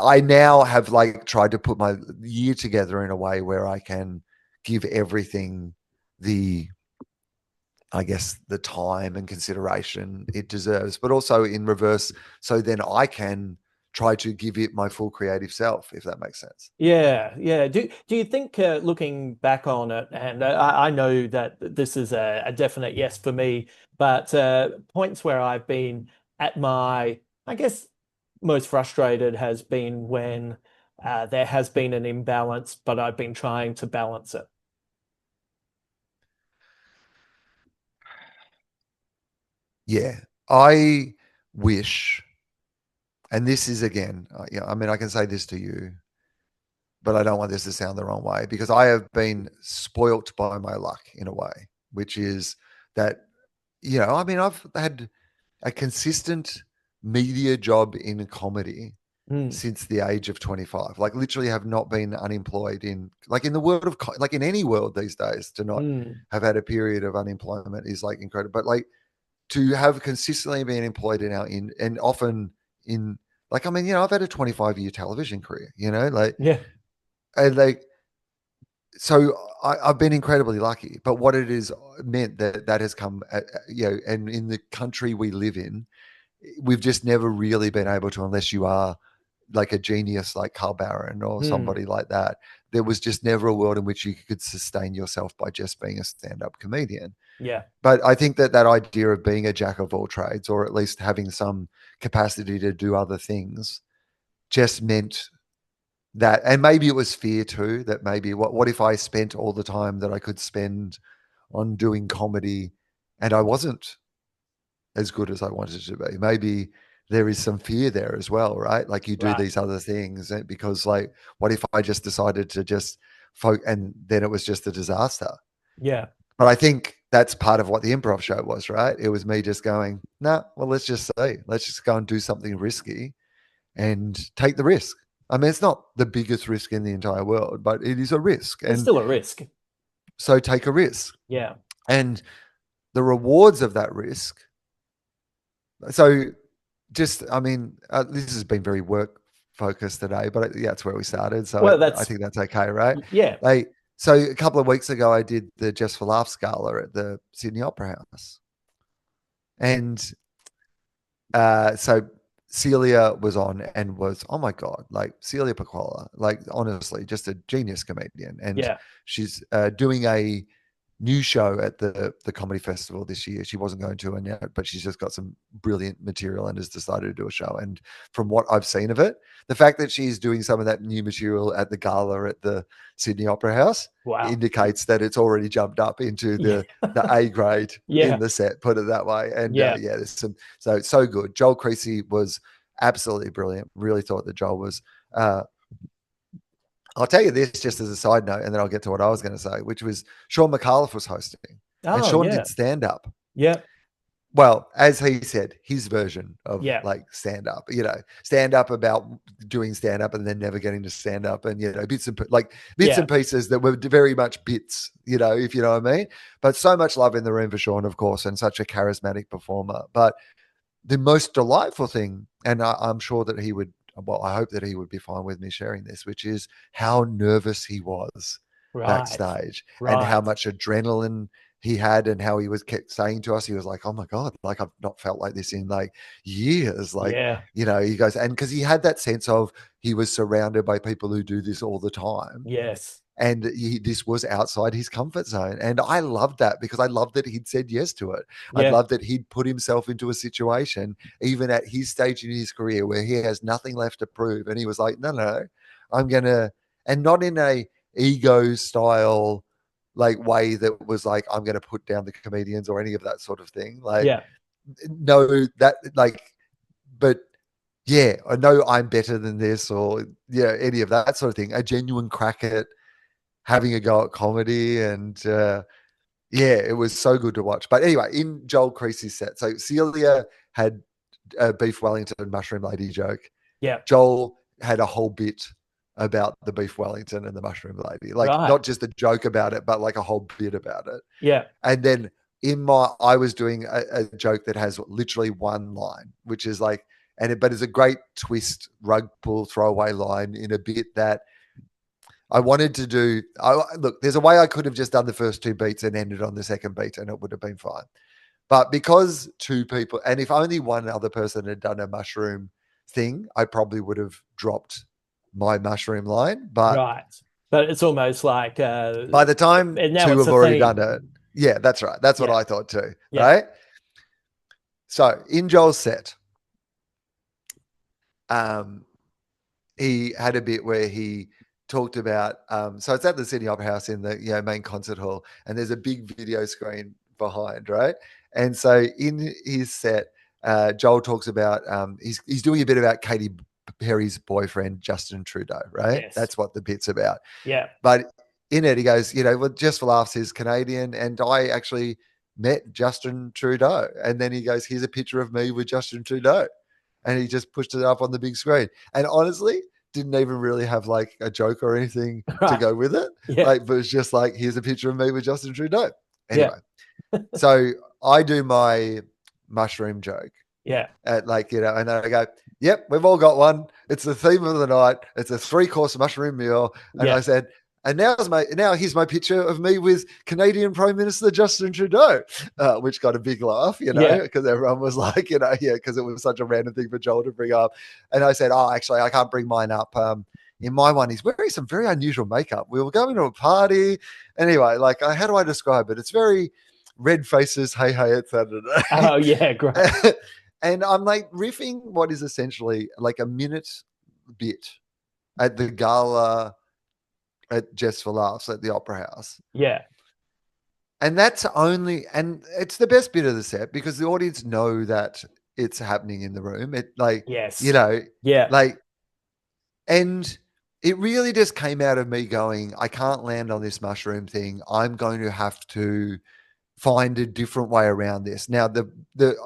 I now have like tried to put my year together in a way where I can give everything the, I guess, the time and consideration it deserves, but also in reverse. So then I can try to give it my full creative self, if that makes sense. Yeah, yeah. Do you think, looking back on it, and I know that this is a definite yes for me, but points where I've been at my, I guess, most frustrated has been when there has been an imbalance, but I've been trying to balance it. Yeah. I wish, and this is again, I mean, I can say this to you, but I don't want this to sound the wrong way, because I have been spoilt by my luck in a way, which is that, I mean, I've had a consistent media job in comedy Mm, since the age of 25. Like, literally have not been unemployed in, like, in the world of, like, in any world these days, to not mm, have had a period of unemployment is like incredible. But like, to have consistently been employed and often in, like, I mean, I've had a 25-year television career, like, yeah, and like, so I've been incredibly lucky. But what it is meant that has come, and in the country we live in, we've just never really been able to, unless you are like a genius like Carl Barron or mm, somebody like that. There was just never a world in which you could sustain yourself by just being a stand-up comedian. yeah, But I think that idea of being a jack of all trades, or at least having some capacity to do other things, just meant that, and maybe it was fear too, that maybe what if I spent all the time that I could spend on doing comedy and I wasn't as good as I wanted to be? Maybe there is some fear there as well, right? Like, you do right, these other things because, like, what if I just decided to just and then it was just a disaster? yeah, But I think that's part of what the improv show was, right? It was me just going, nah, well, let's just see. Let's just go and do something risky and take the risk. I mean, it's not the biggest risk in the entire world, but it is a risk. it's And still a risk. so take a risk. Yeah. And the rewards of that risk. So just, I mean, this has been very work focused today, but yeah, it's where we started. So Well, I that's think that's okay, right? yeah. Like, so a couple of weeks ago, I did the Just for Laughs gala at the Sydney Opera House. And so Celia was on and was, oh my God, like Celia Pacquola, like, honestly, just a genius comedian. And Yeah. she's doing a new show at the comedy festival this year. She wasn't going to, and but she's just got some brilliant material and has decided to do a show. And from what I've seen of it, the fact that she's doing some of that new material at the gala at the Sydney Opera House Wow. indicates that it's already jumped up into Yeah. the A grade in Yeah. the set, put it that way. And Yeah. yeah, there's some, so good. Joel Creasy was absolutely brilliant. Really thought that Joel was. I'll tell you this just as a side note, and then I'll get to what I was going to say, which was Sean McAuliffe was hosting, and Oh, Sean did yeah. stand up. Yeah. Well, as he said, his version of Yeah. like stand up about doing stand up and then never getting to stand up, and bits Yeah. and pieces that were very much bits, if you know what I mean. But so much love in the room for Sean, of course, and such a charismatic performer. But the most delightful thing, and I'm sure that he would, well, I hope that he would be fine with me sharing this, which is how nervous he was Right. backstage and how Right. much adrenaline he had, and how he was kept saying to us, he was like, oh my God, like, I've not felt like this in like years. Like, Yeah. he goes, and because he had that sense of, he was surrounded by people who do this all the time, Yes. and this was outside his comfort zone. And I loved that, because I loved that he'd said yes to it. I Yeah. loved that he'd put himself into a situation, even at his stage in his career, where he has nothing left to prove. And he was like, no, I'm going to, and not in a ego style, like, way that was like, I'm going to put down the comedians or any of that sort of thing. Like, Yeah. no, that, like, but yeah, I know I'm better than this, or yeah, any of that sort of thing. A genuine crack at having a go at comedy. And yeah, it was so good to watch. But anyway, in Joel Creasy's set, so Celia had a beef Wellington mushroom lady joke, Yeah. Joel had a whole bit about the beef Wellington and the mushroom lady, like Right. not just a joke about it, but like a whole bit about it. Yeah. And then I was doing a joke that has literally one line, which is like, but it's a great twist, rug pull, throwaway line in a bit that I wanted to do. Look, there's a way I could have just done the first two beats and ended on the second beat, and it would have been fine. But because two people, and if only one other person had done a mushroom thing, I probably would have dropped my mushroom line. But Right. But it's almost like by the time and now two it's have a already done theme. it, yeah, that's right. That's what Yeah. I thought too. Yeah. Right. So in Joel's set, um, he had a bit where he talked about so it's at the Sydney Opera House in the main concert hall, and there's a big video screen behind, right? And so in his set, Joel talks about he's doing a bit about Katy Perry's boyfriend Justin Trudeau, right? Yes. That's what the bit's about. Yeah. But in it, he goes, well, just for laughs, he's Canadian, and I actually met Justin Trudeau. And then he goes, here's a picture of me with Justin Trudeau. And he just pushed it up on the big screen. And honestly, didn't even really have like a joke or anything to Right. go with it. Yeah. Like, but it's just like, here's a picture of me with Justin Trudeau. Yeah. Anyway, so I do my mushroom joke Yeah. at and then I go, yep, we've all got one. It's the theme of the night. It's a 3-course mushroom meal. And Yeah. I said, and now here's my picture of me with Canadian Prime Minister Justin Trudeau, which got a big laugh, Yeah. because everyone was like, because it was such a random thing for Joel to bring up. And I said, oh, actually, I can't bring mine up. In my one, he's wearing some very unusual makeup. We were going to a party. Anyway, like, how do I describe it? It's very red faces, hey, it's Saturday. Oh yeah, great. And I'm like riffing what is essentially like a minute bit at the gala at Just for Laughs at the Opera House. Yeah. And it's the best bit of the set because the audience know that it's happening in the room. It Yes. Yeah. like, and it really just came out of me going, I can't land on this mushroom thing. I'm going to have to find a different way around this. Now, the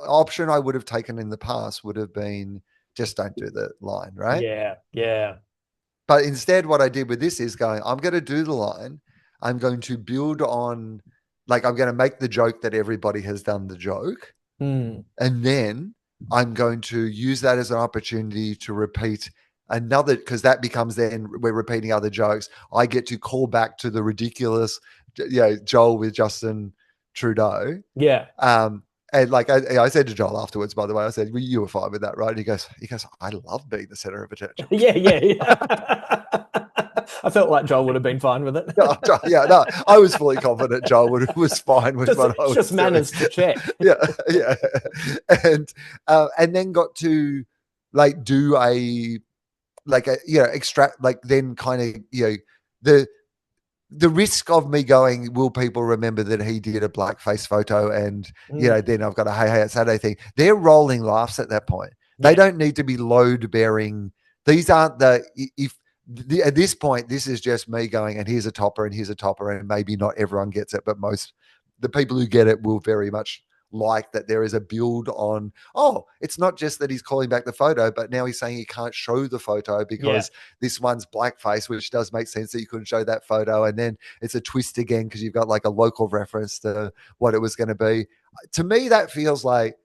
option I would have taken in the past would have been just don't do the line, right? Yeah. Yeah. But instead, what I did with this is going, I'm going to do the line. I'm going to build on, like, I'm going to make the joke that everybody has done the joke. Mm. And then I'm going to use that as an opportunity to repeat another, because that becomes then we're repeating other jokes. I get to call back to the ridiculous, Joel with Justin Trudeau. Yeah. And like I said to Joel afterwards, by the way, I said, well, you were fine with that, right? And he goes, I love being the center of attention. Yeah. Yeah. I felt like Joel would have been fine with it. No, I was fully confident Joel was fine with what I was just manners doing. to check. Yeah. And then got to like do extract, like then kind of, the risk of me going, will people remember that he did a blackface photo? And, then I've got a hey, it's Saturday thing. They're rolling laughs at that point. They don't need to be load bearing. These aren't at this point, this is just me going, and here's a topper and here's a topper. And maybe not everyone gets it, but the people who get it will very much like that there is a build on, it's not just that he's calling back the photo, but now he's saying he can't show the photo because this one's blackface, which does make sense that you couldn't show that photo. And then it's a twist again because you've got like a local reference to what it was going to be. To me, that feels like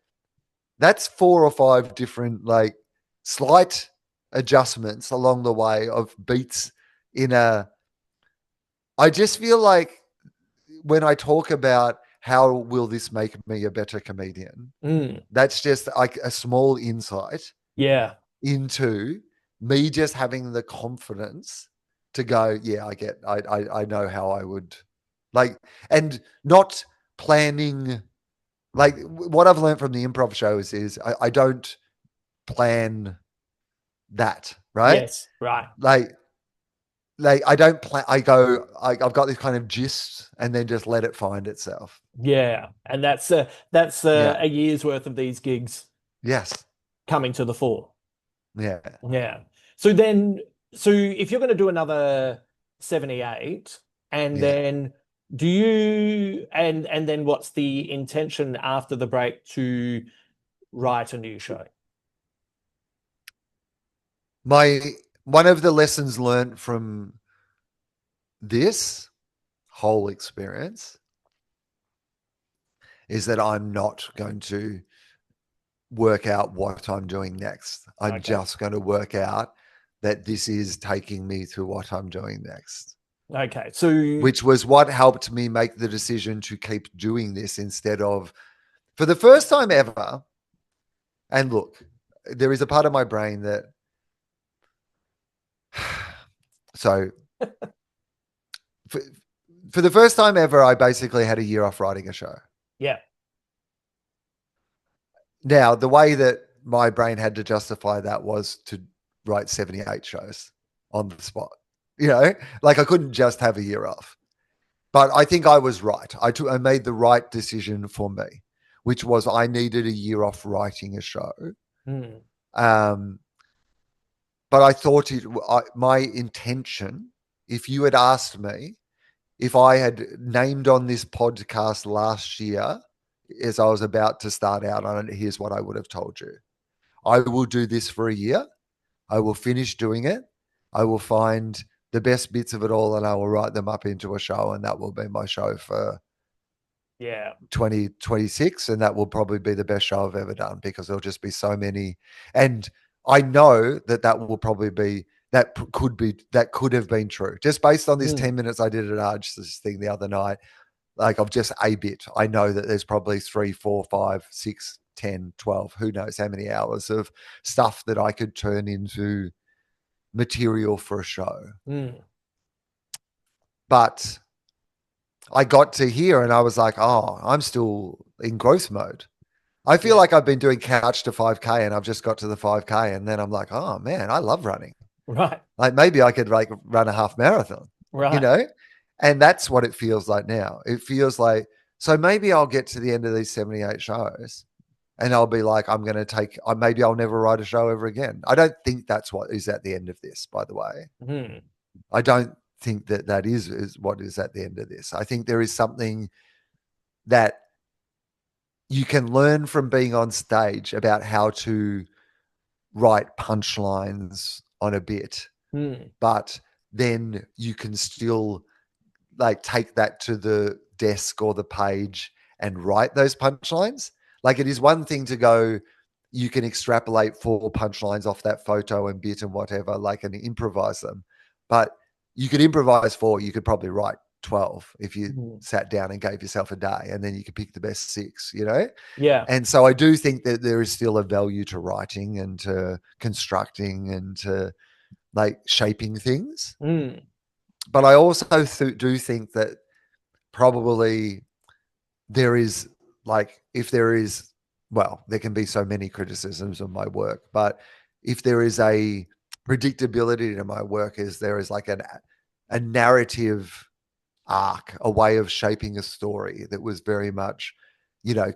that's 4 or 5 different like slight adjustments along the way of beats I just feel like when I talk about how will this make me a better comedian? That's just like a small insight into me just having the confidence to go, I know how I would like, and not planning. Like what I've learned from the improv shows is I don't plan that, right? Yes, right. Like I don't plan. I've got this kind of gist, and then just let it find itself. Yeah, and that's a year's worth of these gigs. Yes, coming to the fore. Yeah. So if you're going to do another 78, and then do you and then what's the intention after the break to write a new show? My one of the lessons learned from this whole experience is that I'm not going to work out what I'm doing next. I'm Okay. just going to work out that this is taking me to what I'm doing next, Okay. So which was what helped me make the decision to keep doing this instead of, for the first time ever. And look, there is a part of my brain that, so for, for the first time ever, I basically had a year off writing a show. yeah. Now, the way that my brain had to justify that was to write 78 shows on the spot. Like I couldn't just have a year off. But I think I was right. I made the right decision for me, which was I needed a year off writing a show. Mm. Um, but I thought my intention, if you had asked me if I had named on this podcast last year as I was about to start out on it, here's what I would have told you. I will do this for a year. I will finish doing it. I will find the best bits of it all and I will write them up into a show. And that will be my show for Yeah. 2026. And that will probably be the best show I've ever done because there'll just be so many. And I know that will probably be, that could have been true just based on this 10 Mm. minutes I did at Arch's thing the other night. Like I've just a bit. I know that there's probably 3, 4, 5, 6, 10, 12, who knows how many hours of stuff that I could turn into material for a show. Mm. But I got to here and I was like, oh, I'm still in growth mode. I feel Yeah. like I've been doing couch to 5K and I've just got to the 5K. And then I'm like, oh man, I love running. Right. Like maybe I could like run a half marathon, you Right. know? And that's what it feels like now. It feels like, so maybe I'll get to the end of these 78 shows and I'll be like, I'm going to maybe I'll never write a show ever again. I don't think that's what is at the end of this, by the way. Mm. I don't think that is what is at the end of this. I think there is something that you can learn from being on stage about how to write punchlines on a bit, Mm. but then you can still like take that to the desk or the page and write those punchlines. Like it is one thing to go, you can extrapolate 4 punchlines off that photo and bit and whatever, like and improvise them. But you could improvise 4, you could probably write 12 if you Mm. sat down and gave yourself a day and then you could pick the best 6. Yeah. And so I do think that there is still a value to writing and to constructing and to like shaping things. Mm. But I also do think that probably there is like, if there is, well, there can be so many criticisms of my work, but if there is a predictability to my work, is there is like a narrative arc, a way of shaping a story that was very much,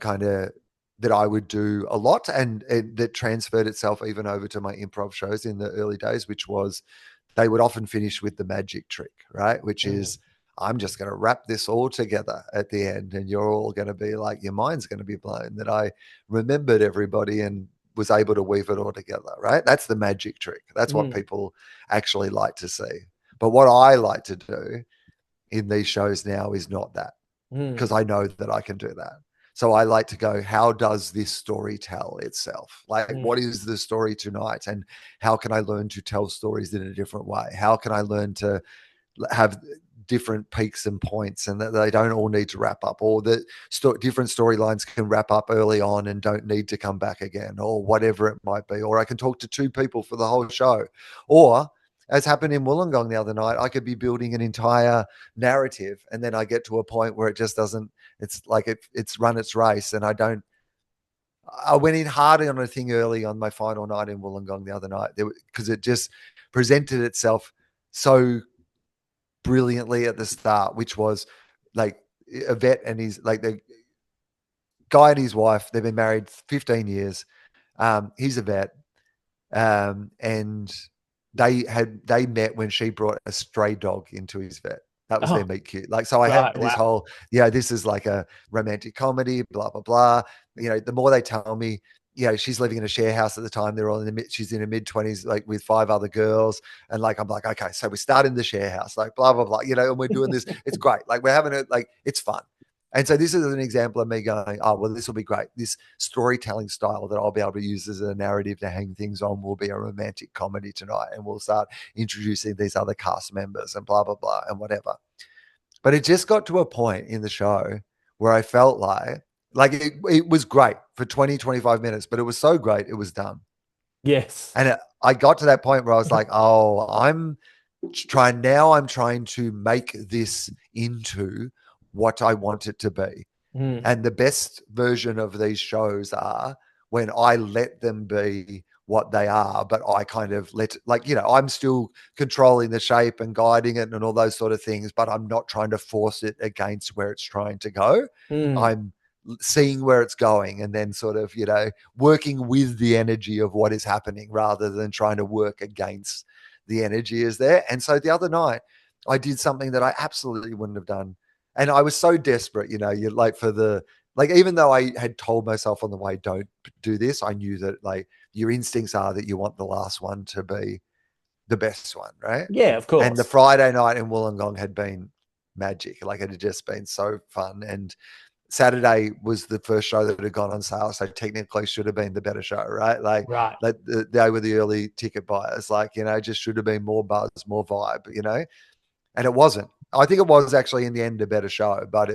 kind of that I would do a lot and that transferred itself even over to my improv shows in the early days, which was they would often finish with the magic trick, right? Which Mm. is, I'm just going to wrap this all together at the end. And you're all going to be like, your mind's going to be blown that I remembered everybody and was able to weave it all together, right? That's the magic trick. That's what Mm. people actually like to see. But what I like to do in these shows now is not that, because Mm. I know that I can do that. So I like to go, how does this story tell itself? Like, what Mm. is the story tonight? And how can I learn to tell stories in a different way? How can I learn to have different peaks and points and that they don't all need to wrap up, or that different storylines can wrap up early on and don't need to come back again, or whatever it might be? Or I can talk to 2 people for the whole show. Or as happened in Wollongong the other night, I could be building an entire narrative and then I get to a point where it just doesn't, it's like it's run its race. And I went in hard on a thing early on my final night in Wollongong the other night because it just presented itself so brilliantly at the start, which was like a vet and the guy and his wife, they've been married 15 years. He's a vet. And they met when she brought a stray dog into his vet. That was their Oh, meet cute. Like, so I had right. this Wow. whole, this is like a romantic comedy, blah, blah, blah. The more they tell me, she's living in a share house at the time. They're all in the mid, she's in her mid-20s, like with 5 other girls. And like, I'm like, okay, so we start in the share house, like blah, blah, blah, and we're doing this. It's great. Like we're having it, like it's fun. And so this is an example of me going, oh, well, this will be great. This storytelling style that I'll be able to use as a narrative to hang things on will be a romantic comedy tonight. And we'll start introducing these other cast members and blah, blah, blah, and whatever. But it just got to a point in the show where I felt like it was great for 20, 25 minutes, but it was so great, it was done. Yes. And I got to that point where I was like, oh, I'm trying to make this into what I want it to be. And the best version of these shows are when I let them be what they are, but I kind of I'm still controlling the shape and guiding it and all those sort of things, but I'm not trying to force it against where it's trying to go. I'm seeing where it's going and then sort of, working with the energy of what is happening rather than trying to work against the energy is there. And so the other night I did something that I absolutely wouldn't have done. And I was so desperate, you're like even though I had told myself on the way, don't do this, I knew that like your instincts are that you want the last one to be the best one, right? Yeah, of And the course. Friday night in Wollongong had been magic. Like it had just been so fun. And Saturday was the first show that had gone on sale, so technically should have been the better show, right? Like Right. they were the early ticket buyers, just should have been more buzz, more vibe, and it wasn't. I think it was actually in the end a better show, but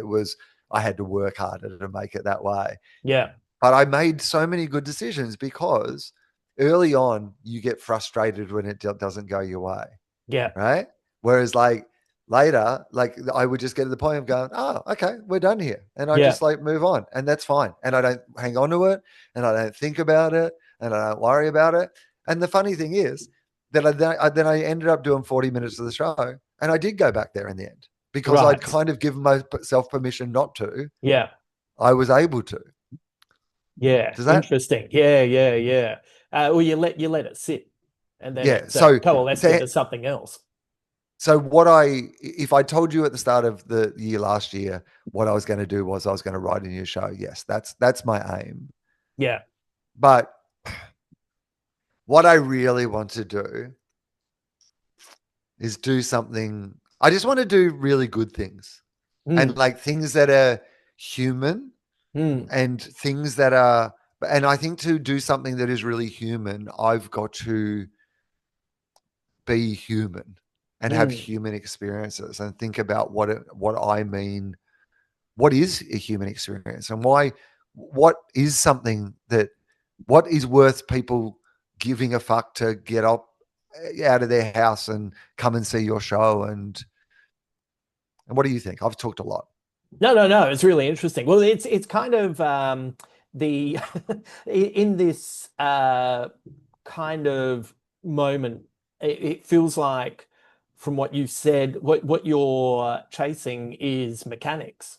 I had to work harder to make it that way. Yeah. But I made so many good decisions because early on you get frustrated when it doesn't go your way, Yeah. right? Whereas like later, like I would just get to the point of going, oh, okay, we're done here. And I Yeah. just like move on and that's fine. And I don't hang on to it and I don't think about it and I don't worry about it. And the funny thing is that I ended up doing 40 minutes of the show and I did go back there in the end because I'd Right. kind of given myself permission not to. Yeah. I was able to. Yeah. Does that? Interesting. Yeah. Yeah. Yeah. Well, you let it sit, and then Yeah. it So coalesced to, into something else. So if I told you at the start of the year last year, what I was going to do was I was going to write a new show. Yes, that's my aim. Yeah. But what I really want to do is do something. I just want to do really good things and Mm. like things that are human Mm. and things that are, and I think to do something that is really human, I've got to be human and have Mm. human experiences and think about what I mean. What is a human experience and why? What is something what is worth people giving a fuck to get up out of their house and come and see your show? And what do you think? I've talked a lot. No, no, no. It's really interesting. Well, it's kind of the in this kind of moment, it feels like from what you've said, what you're chasing is mechanics.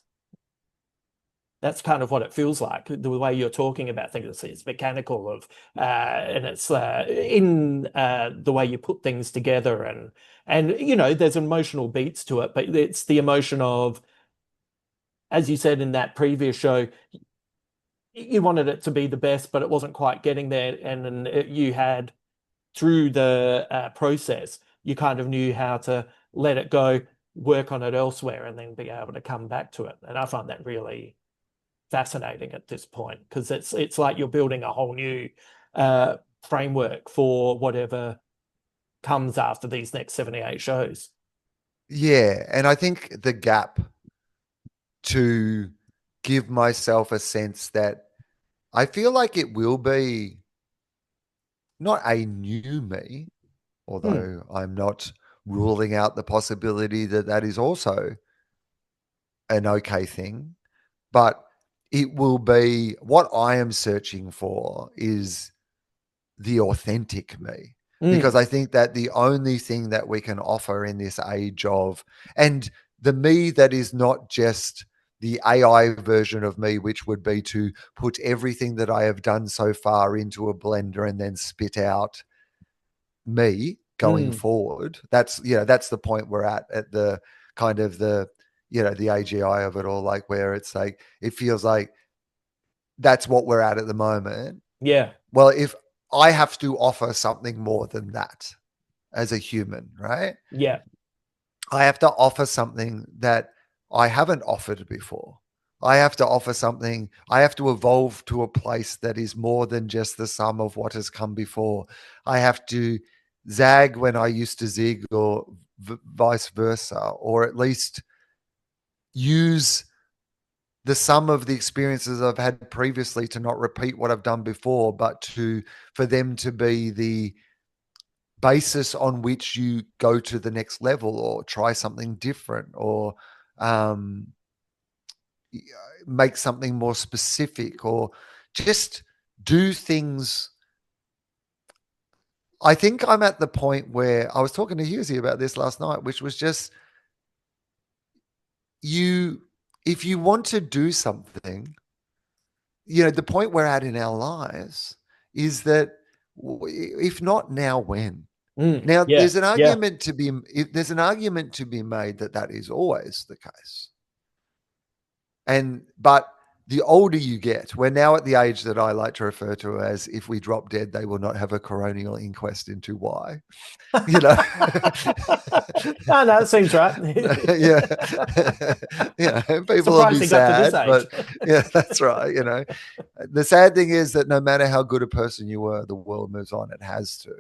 That's kind of what it feels like. The way you're talking about things, it's mechanical and it's in the way you put things together, and there's emotional beats to it, but it's the emotion of, as you said in that previous show, you wanted it to be the best, but it wasn't quite getting there. And then you had, through the process, you kind of knew how to let it go, work on it elsewhere, and then be able to come back to it. And I find that really fascinating at this point because it's like you're building a whole new framework for whatever comes after these next 78 shows. Yeah, and I think the gap to give myself a sense that I feel like it will be not a new me, Hmm. although I'm not ruling out the possibility that that is also an okay thing, but it will be what I am searching for is the authentic me. Because Mm. I think that the only thing that we can offer in this age of, and the me that is not just the AI version of me, which would be to put everything that I have done so far into a blender and then spit out me going Mm. forward. That's the point we're at the kind of the AGI of it all, like where it's like it feels like that's what we're at the moment. Yeah. Well, if I have to offer something more than that as a human, right? Yeah. I have to offer something that I haven't offered before. I have to offer something, I have to evolve to a place that is more than just the sum of what has come before. I have to zag when I used to zig, or vice versa, or at least use the sum of the experiences I've had previously to not repeat what I've done before, but to for them to be the basis on which you go to the next level or try something different, or um, make something more specific, or just do things. I think I'm at the point where I was talking to Husey about this last night, which was just you, if you want to do something, the point we're at in our lives is that if not now, when? Now, Yeah. Yeah. there's an argument to be made that that is always the case. But the older you get, we're now at the age that I like to refer to as, if we drop dead, they will not have a coronial inquest into why. You know, No, that seems right. yeah, people will Surprised be he got to this sad, age. but yeah, that's right. The sad thing is that no matter how good a person you were, the world moves on. It has to,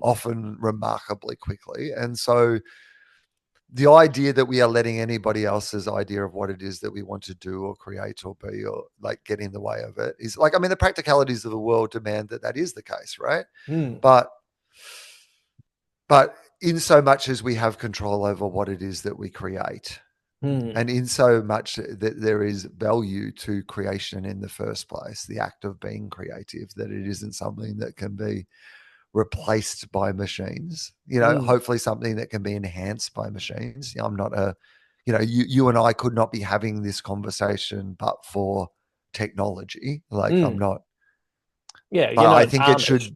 often remarkably quickly. And so the idea that we are letting anybody else's idea of what it is that we want to do or create or be, or like get in the way of it, is like, I mean, the practicalities of the world demand that that is the case, right? But in so much as we have control over what it is that we create, and in so much that there is value to creation in the first place, the act of being creative, that it isn't something that can be replaced by machines, hopefully something that can be enhanced by machines. I'm not you and I could not be having this conversation but for technology. Like, I'm not, Yeah, but you're no advantage.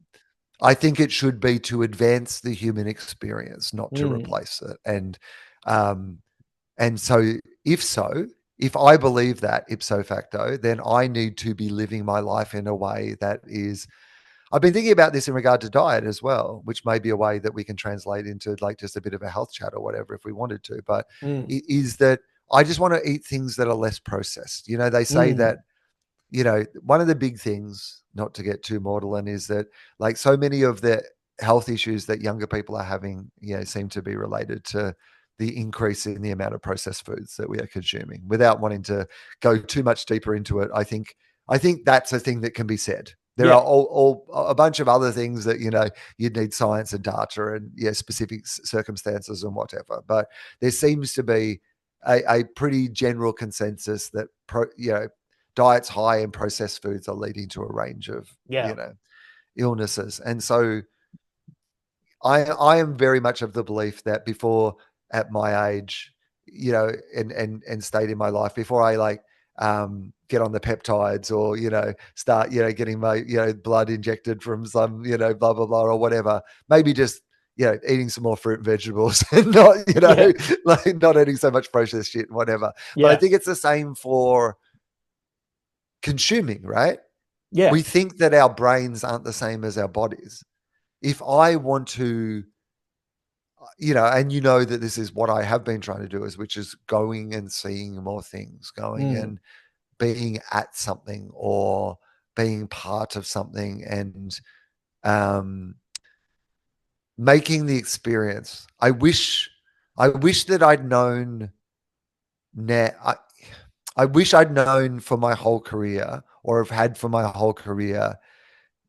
I think it should be to advance the human experience, not to replace it. And so if I believe that ipso facto, then I need to be living my life in a way that is, I've been thinking about this in regard to diet as well, which may be a way that we can translate into like just a bit of a health chat or whatever if we wanted to. But it is that I just want to eat things that are less processed. They say that, one of the big things, not to get too maudlin, is that like so many of the health issues that younger people are having, seem to be related to the increase in the amount of processed foods that we are consuming. Without wanting to go too much deeper into it, I think that's a thing that can be said. There are all a bunch of other things that you'd need science and data and specific circumstances and whatever. But there seems to be a pretty general consensus that diets high in processed foods are leading to a range of illnesses. And so I am very much of the belief that before, at my age, and state in my life, before I get on the peptides or, start, getting my, blood injected from some, blah, blah, blah, or whatever, maybe just, eating some more fruit and vegetables and not, like not eating so much processed shit and whatever. But I think it's the same for consuming, right? Yeah. We think that our brains aren't the same as our bodies. If I want to, and that this is what I have been trying to do, which is going and seeing more things, going and being at something or being part of something, and making the experience. I wish that I'd known now. I wish I'd known for my whole career, or have had for my whole career,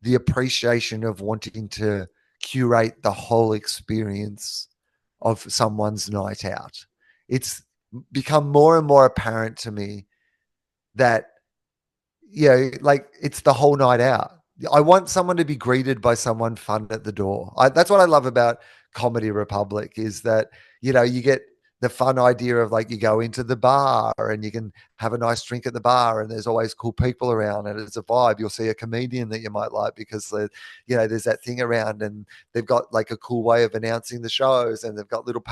the appreciation of wanting to curate the whole experience of someone's night out. It's become more and more apparent to me that, like, it's the whole night out. I want someone to be greeted by someone fun at the door. That's what I love about Comedy Republic, is that, you get the fun idea of like, you go into the bar and you can have a nice drink at the bar and there's always cool people around and it's a vibe. You'll see a comedian that you might like because there's that thing around and they've got like a cool way of announcing the shows and they've got little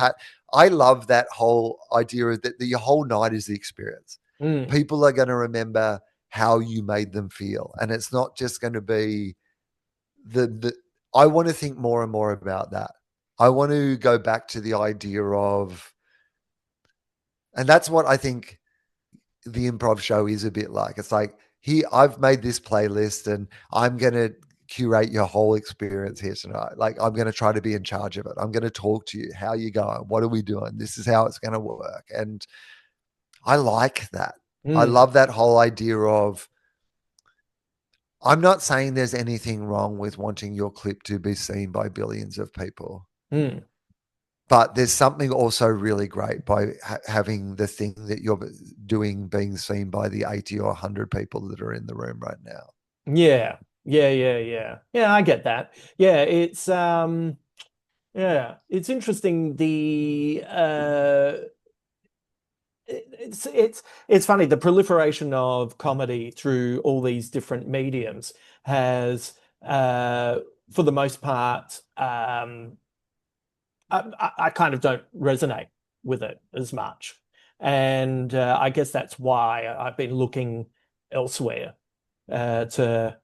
I love that whole idea of that your whole night is the experience. People are going to remember how you made them feel. And it's not just going to be the I want to think more and more about that. I want to go back to the idea of, and that's what I think the improv show is a bit like. It's like, here, I've made this playlist and I'm going to curate your whole experience here tonight. Like, I'm going to try to be in charge of it. I'm going to talk to you. How are you going? What are we doing? This is how it's going to work. And I like that. I Mm, love that whole idea of, I'm not saying there's anything wrong with wanting your clip to be seen by billions of people. mm. But there's something also really great by having the thing that you're doing being seen by the 80 or 100 people that are in the room right now. Yeah. Yeah, I get that. Yeah, it's interesting it's funny, the proliferation of comedy through all these different mediums has for the most part I kind of don't resonate with it as much. And I guess that's why I've been looking elsewhere to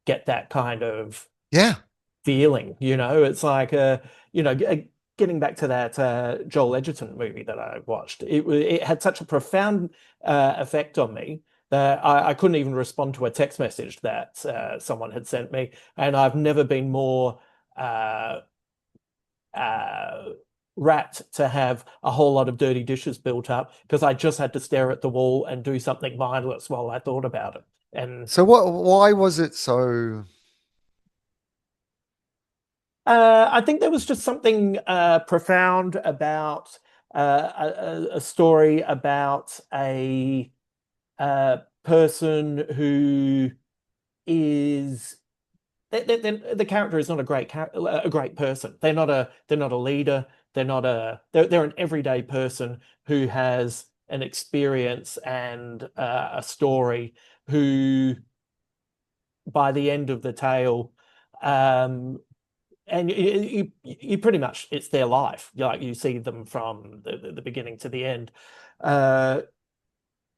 get that kind of Yeah. feeling. It's like, getting back to that Joel Edgerton movie that I watched. It had such a profound effect on me that I couldn't even respond to a text message that someone had sent me, and I've never been more uh, uh, rapt to have a whole lot of dirty dishes built up because I just had to stare at the wall and do something mindless while I thought about it. And So why was it so? I think there was just something profound about a story about a person who is the character is not a great person. They're not a leader. They're an everyday person who has an experience and a story who by the end of the tale um and you pretty much it's their life. Like you see them from the beginning to the end. Uh,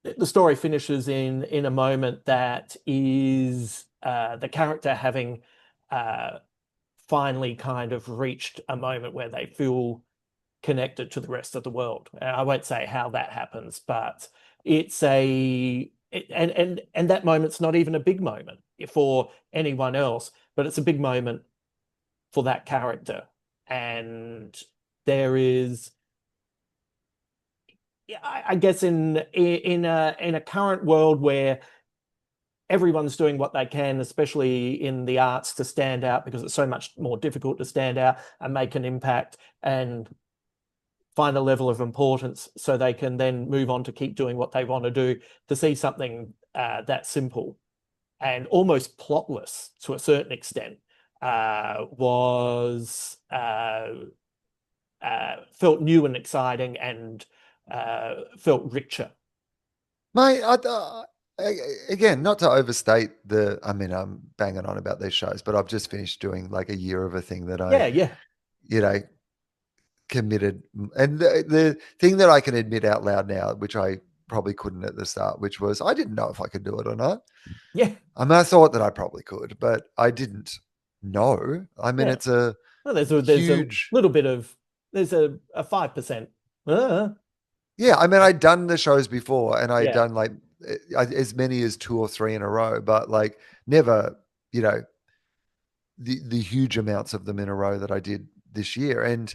the story finishes in a moment that is the character having uh, finally kind of reached a moment where they feel connected to the rest of the world. I won't say how that happens, but it's and that moment's not even a big moment for anyone else, but it's a big moment for that character. And there is, yeah, I guess in a current world where everyone's doing what they can, especially in the arts, to stand out because it's so much more difficult to stand out and make an impact and find a level of importance so they can then move on to keep doing what they want to do. To see something that simple and almost plotless to a certain extent was felt new and exciting and felt richer. Mate, again, not to overstate the, I mean, I'm banging on about these shows, but I've just finished doing like a year of a thing that Yeah, yeah, you know, committed. And the thing that I can admit out loud now, which I probably couldn't at the start, which was I didn't know if I could do it or not. yeah, I mean, I thought that I probably could, but I didn't know. I mean, yeah. it's a Well, there's a huge, little bit of there's a 5%. yeah. I mean, I'd done the shows before and I'd Yeah. done like as many as 2 or 3 in a row, but like never, you know, the huge amounts of them in a row that I did this year. And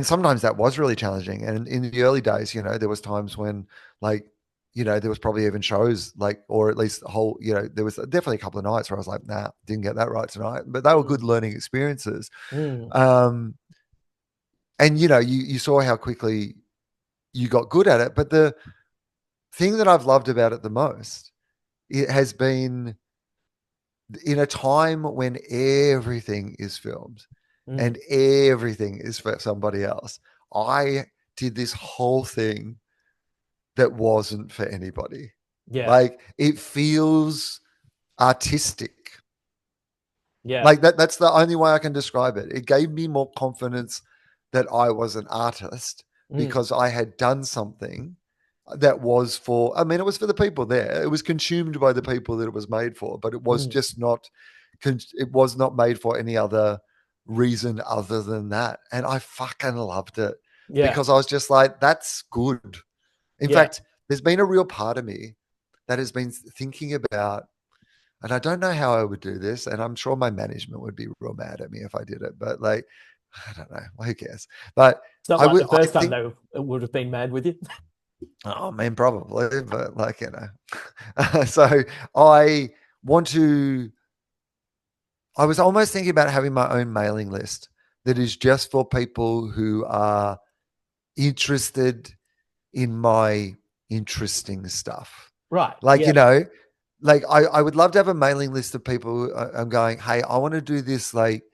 sometimes that was really challenging. And in the early days, there was times when like, there was probably even shows like, or at least the whole, there was definitely a couple of nights where I was like, nah, didn't get that right tonight. But they were good Mm, learning experiences. mm, Um, and you saw how quickly you got good at it. But the thing that I've loved about it the most, it has been in a time when everything is filmed mm. and everything is for somebody else. I did this whole thing that wasn't for anybody. Yeah, Like it feels artistic. yeah. Like that's the only way I can describe it. It gave me more confidence that I was an artist Mm, because I had done something that was for, I mean, it was for the people there. It was consumed by the people that it was made for, but it was Mm. just not, it was not made for any other reason other than that. And I fucking loved it Yeah. because I was just like, that's good. In Yeah. fact, there's been a real part of me that has been thinking about, and I don't know how I would do this, and I'm sure my management would be real mad at me if I did it, but like, I don't know, who cares? But It's not I like would, the I first time think, they would have been mad with you. oh man, probably, but like, so I want to, I was almost thinking about having my own mailing list that is just for people who are interested in my interesting stuff. Right. Like, Yeah. like I would love to have a mailing list of people. I'm going, hey, I want to do this like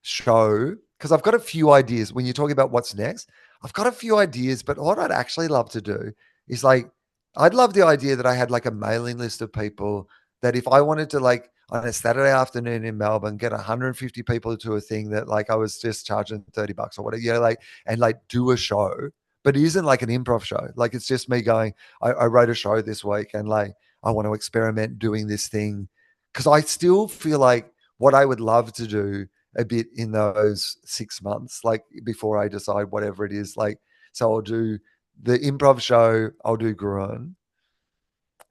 show because I've got a few ideas. When you're talking about what's next, I've got a few ideas, but what I'd actually love to do is like, I'd love the idea that I had like a mailing list of people that if I wanted to like on a Saturday afternoon in Melbourne, get 150 people to a thing that like I was just charging $30 or whatever, like, and like do a show, but it isn't like an improv show. Like it's just me going, I wrote a show this week and like, I want to experiment doing this thing. Cause I still feel like what I would love to do a bit in those 6 months, like before I decide whatever it is. Like, so I'll do the improv show, I'll do Gruen,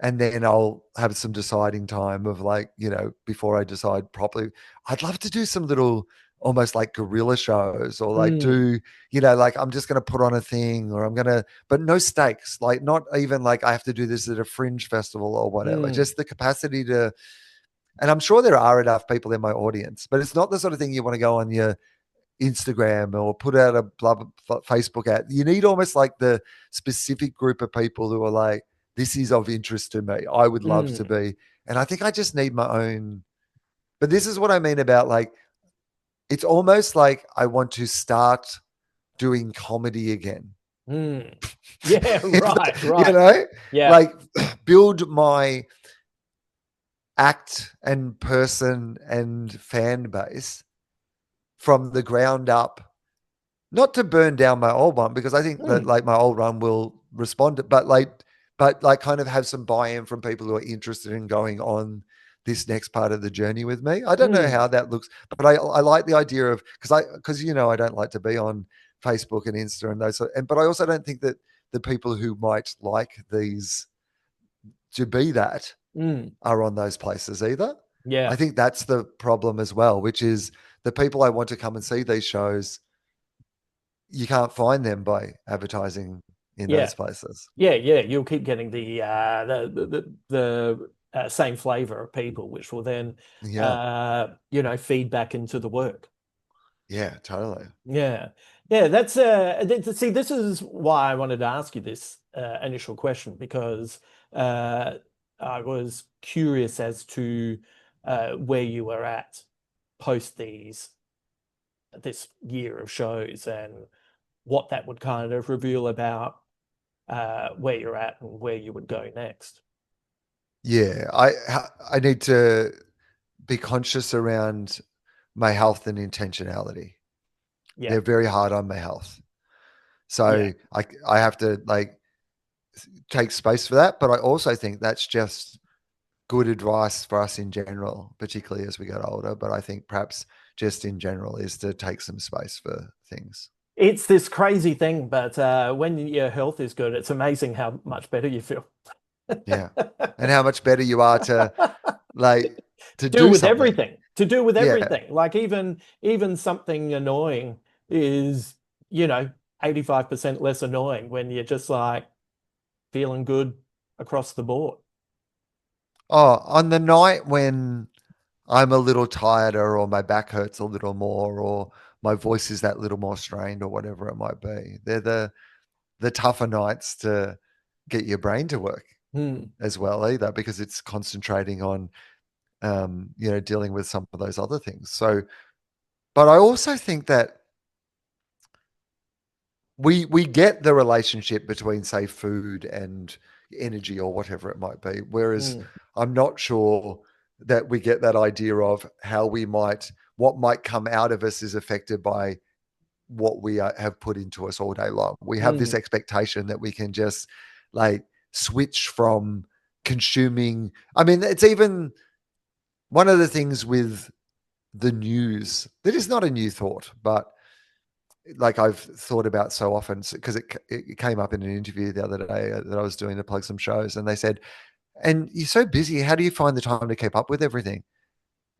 and then I'll have some deciding time of like, before I decide properly. I'd love to do some little almost like guerrilla shows or like Mm. do, like I'm just going to put on a thing or I'm going to, but no stakes, like not even like I have to do this at a fringe festival or whatever, Mm. just the capacity to, and I'm sure there are enough people in my audience, but it's not the sort of thing you want to go on your Instagram or put out a Facebook ad. You need almost like the specific group of people who are like, this is of interest to me. I would love to Mm. be. And I think I just need my own. But this is what I mean about like, it's almost like I want to start doing comedy again. Mm. Yeah. Right. you Right. know, Yeah. like build my act and person and fan base from the ground up, not to burn down my old one because I think that Mm. like my old run will respond to, but like kind of have some buy-in from people who are interested in going on this next part of the journey with me. I don't know Mm. how that looks, but I like the idea of, because I don't like to be on Facebook and Insta and those, and but I also don't think that the people who might like these to be that Mm. are on those places either. I Yeah. think that's the problem as well, which is the people I want to come and see these shows, you can't find them by advertising in Yeah. those places. Yeah. Yeah. You'll keep getting the same flavor of people, which will then Yeah. feed back into the work. Yeah, totally. Yeah. Yeah, that's see, this is why I wanted to ask you this initial question because I was curious as to where you were at post this year of shows and what that would kind of reveal about where you're at and where you would go next. Yeah, I need to be conscious around my health and intentionality. Yeah. They're very hard on my health. Yeah. So I have to like take space for that, but I also think that's just good advice for us in general, particularly as we get older, but I think perhaps just in general is to take some space for things. It's this crazy thing, but when your health is good, it's amazing how much better you feel. Yeah. And how much better you are to like to do do with something. everything to do with Yeah. everything like even something annoying is 85% less annoying when you're just like feeling good across the board. Oh, on the night when I'm a little tireder or my back hurts a little more or my voice is that little more strained or whatever it might be. They're the tougher nights to get your brain to work Hmm. as well either because it's concentrating on dealing with some of those other things. So but I also think that we get the relationship between say food and energy or whatever it might be, whereas Hmm. I'm not sure that we get that idea of how what might come out of us is affected by what we have put into us all day long. We have this Hmm. expectation that we can just like switch from consuming. I mean, it's even one of the things with the news that is not a new thought, but like I've thought about so often because it came up in an interview the other day that I was doing to plug some shows, and they said, "And you're so busy, how do you find the time to keep up with everything?"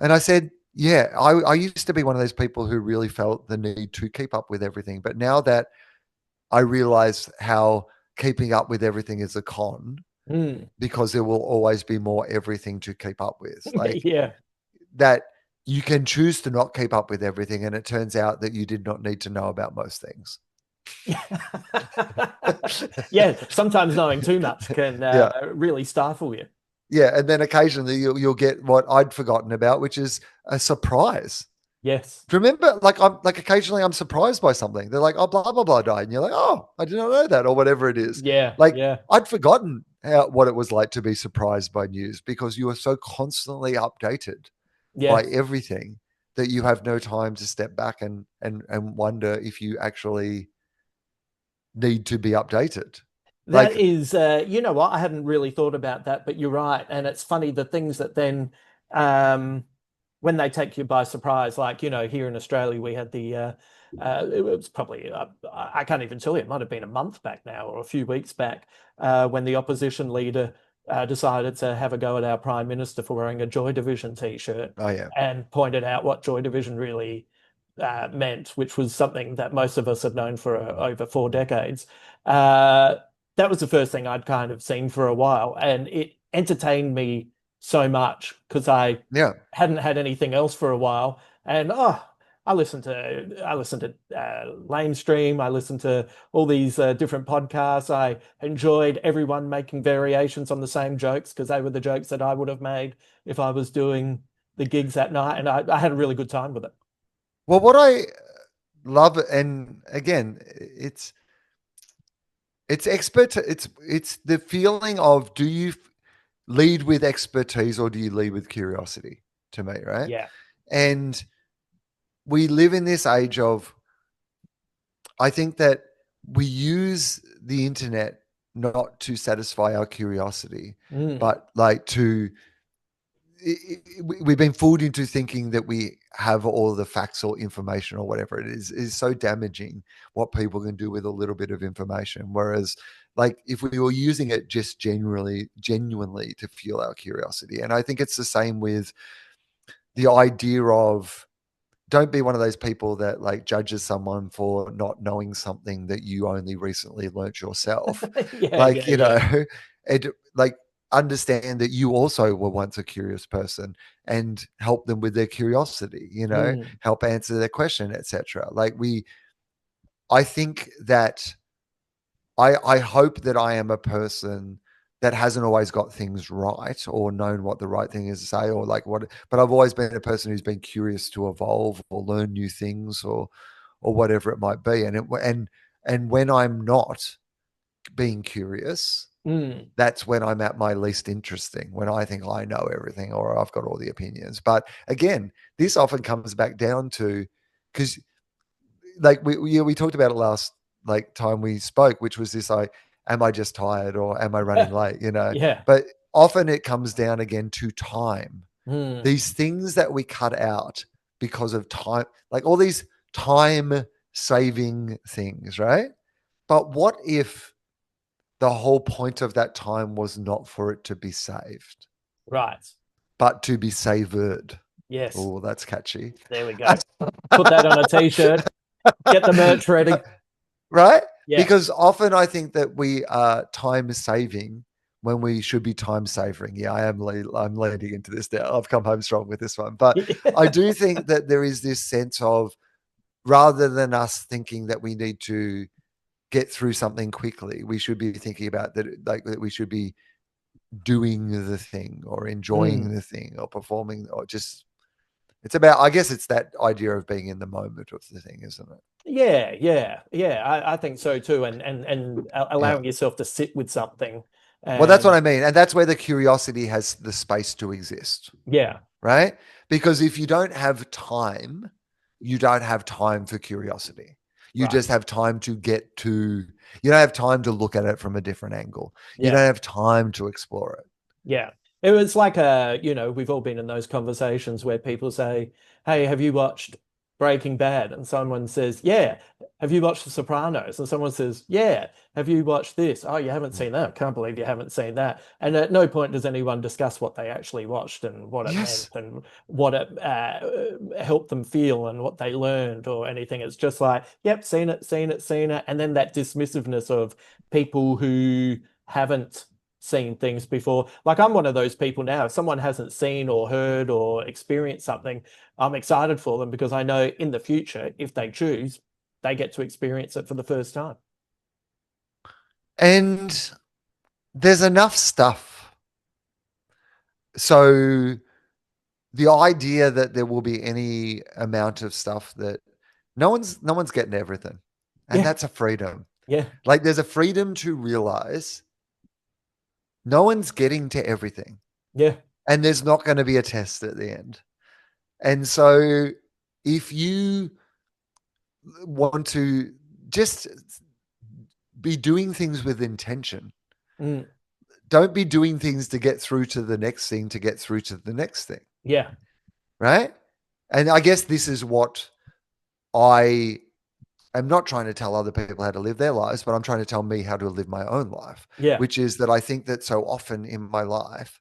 And I said, "Yeah, I used to be one of those people who really felt the need to keep up with everything, but now that I realize how keeping up with everything is a con Mm. because there will always be more everything to keep up with. Like Yeah. that you can choose to not keep up with everything. And it turns out that you did not need to know about most things." Yeah, sometimes knowing too much can Yeah. really stifle you. Yeah. And then occasionally you'll get what I'd forgotten about, which is a surprise. Yes. Do you remember, like, I'm like, occasionally I'm surprised by something. They're like, "Oh, blah, blah, blah died." And you're like, "Oh, I did not know that," or whatever it is. Yeah. Like, Yeah. I'd forgotten what it was like to be surprised by news because you are so constantly updated by Yeah. everything that you have no time to step back and wonder if you actually need to be updated. That Like, is, you know what? I hadn't really thought about that, but you're right. And it's funny the things that then, um, when they take you by surprise, like, you know, here in Australia, we had it was probably, I can't even tell you, it might have been a month back now or a few weeks back, when the opposition leader decided to have a go at our Prime Minister for wearing a Joy Division t-shirt oh yeah, and pointed out what Joy Division really meant, which was something that most of us have known for over 4 decades. Uh, that was the first thing I'd kind of seen for a while, and it entertained me so much because I yeah. hadn't had anything else for a while. And I listened to Lamestream. I listened to all these different podcasts. I enjoyed everyone making variations on the same jokes because they were the jokes that I would have made if I was doing the gigs that night, and I had a really good time with it. Well, what I love, and again, it's expert. It's the feeling of, do you lead with expertise or do you lead with curiosity? To me, right? Yeah. And we live in this age of, I think that we use the internet not to satisfy our curiosity, Mm. but like we've been fooled into thinking that we have all the facts or information or whatever. It is so damaging what people can do with a little bit of information. Whereas, like, if we were using it just genuinely to fuel our curiosity. And I think it's the same with the idea of, don't be one of those people that like judges someone for not knowing something that you only recently learnt yourself. Yeah, Like, yeah, yeah. it like, understand that you also were once a curious person and help them with their curiosity, Mm. help answer their question, etc. Like, I think that I hope that I am a person that hasn't always got things right or known what the right thing is to say, or like what, but I've always been a person who's been curious to evolve or learn new things, or whatever it might be. And when I'm not being curious, Mm. that's when I'm at my least interesting, when I think I know everything or I've got all the opinions. But again, this often comes back down to, because like we talked about it last like time we spoke, which was this, like, am I just tired or am I running late? Yeah. But often it comes down again to time. Mm. These things that we cut out because of time, like all these time saving things, right? But what if the whole point of that time was not for it to be saved, Right. but to be savored? Yes. Oh, that's catchy. There we go. Put that on a t-shirt. Get the merch ready. Right? Yeah. Because often I think that we are time saving when we should be time savoring. Yeah, I'm leading into this now. I've come home strong with this one. But I do think that there is this sense of, rather than us thinking that we need to get through something quickly, we should be thinking about that, like that we should be doing the thing or enjoying Mm. the thing or performing, or just, it's about, I guess it's that idea of being in the moment of the thing, isn't it? Yeah, yeah, yeah. I think so too. And Yeah. allowing yourself to sit with something. Well, that's what And I mean. And that's where the curiosity has the space to exist, yeah, right? Because if you don't have time, you don't have time for curiosity. You Right. just have time to get to, you don't have time to look at it from a different angle. You Yeah. don't have time to explore it. Yeah. It was like we've all been in those conversations where people say, "Hey, have you watched Breaking Bad?" And someone says, "Yeah." "Have you watched The Sopranos?" And someone says, "Yeah." "Have you watched this?" "Oh, you haven't seen that. Can't believe you haven't seen that." And at no point does anyone discuss what they actually watched and what it meant Yes. and what it helped them feel and what they learned or anything. It's just like, "Yep, seen it, seen it, seen it." And then that dismissiveness of people who haven't seen things before. Like I'm one of those people now. If someone hasn't seen or heard or experienced something, I'm excited for them because I know in the future, if they choose, they get to experience it for the first time. And there's enough stuff. So the idea that there will be any amount of stuff that no one's getting everything. And Yeah, that's a freedom. yeah, Like there's a freedom to realize no one's getting to everything. yeah. And there's not going to be a test at the end. And so if you want to just be doing things with intention, Mm, don't be doing things to get through to the next thing, to get through to the next thing. yeah, Right. And I guess this is what I am not trying to tell other people how to live their lives, but I'm trying to tell me how to live my own life, yeah, which is that I think that so often in my life,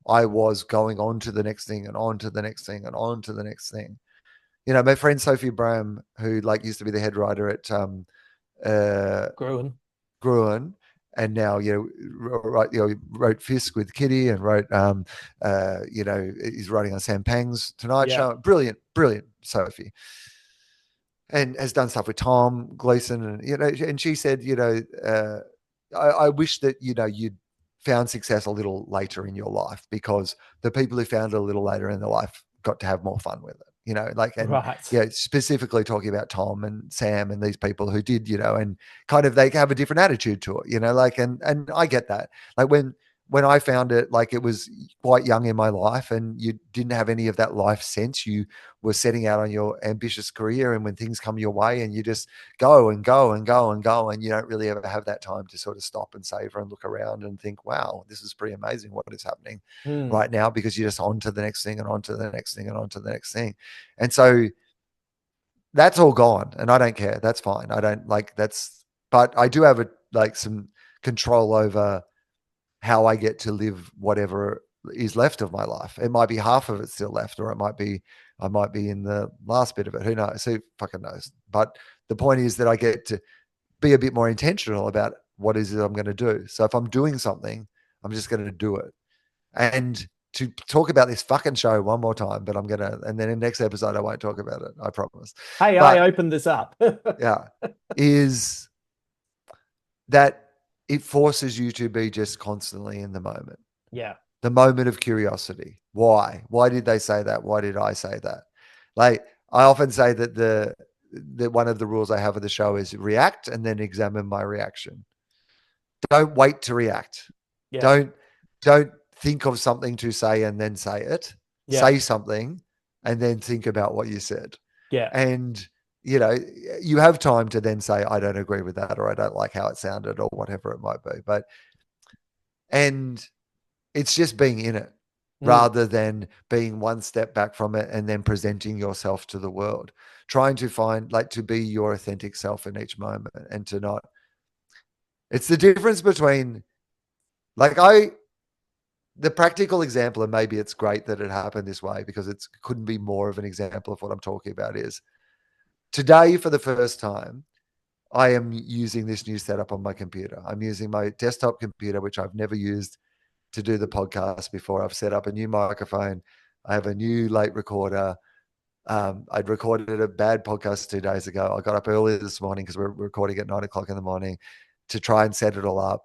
I was going on to the next thing and on to the next thing and on to the next thing. You know, my friend Sophie Bram, who like used to be the head writer at uh, growing. Gruen, and now wrote Fisk with Kitty and wrote he's writing on Sam Pang's Tonight Yeah, Show. Brilliant, brilliant Sophie, and has done stuff with Tom Gleason, and and she said, I wish that you'd found success a little later in your life, because the people who found it a little later in their life got to have more fun with it. And right. specifically talking about Tom and Sam and these people who did, and kind of they have a different attitude to it, and I get that. Like when I found it, like it was quite young in my life and you didn't have any of that life sense. You were setting out on your ambitious career, and when things come your way and you just go and go and go and go, and you don't really ever have that time to sort of stop and savor and look around and think, wow, this is pretty amazing what is happening Mm, right now, because you're just on to the next thing and on to the next thing and on to the next thing. And so that's all gone, and I don't care. That's fine. I don't like that's, but I do have some control over how I get to live whatever is left of my life. It might be half of it still left, or I might be in the last bit of it. Who knows? Who fucking knows? But the point is that I get to be a bit more intentional about what is it I'm going to do. So if I'm doing something, I'm just going to do it. And to talk about this fucking show one more time, but and then in the next episode, I won't talk about it. I promise. hey, I But opened this up. yeah, is that it forces you to be just constantly in Yeah, the moment of curiosity. Why? Why did they say that? Why did I say that? Like I often say that that one of the rules I have of the show is react and then examine my reaction. Don't wait to react. yeah, Don't don't think of something to say and then say it. yeah, Say something and then think about what you said. yeah. And you have time to then say, I don't agree with that, or I don't like how it sounded, or whatever it might be. And it's just being in it Mm, rather than being one step back from it and then presenting yourself to the world, trying to find, like, to be your authentic self in each moment, and to not, it's the difference between, like, the practical example, and maybe it's great that it happened this way because it couldn't be more of an example of what I'm talking about, is today for the first time, I am using this new setup on my computer. I'm using my desktop computer, which I've never used to do the podcast before. I've set up a new microphone. I have a new late recorder. I'd recorded a bad podcast 2 days ago. I got up early this morning because we're recording at 9 o'clock in the morning to try and set it all up.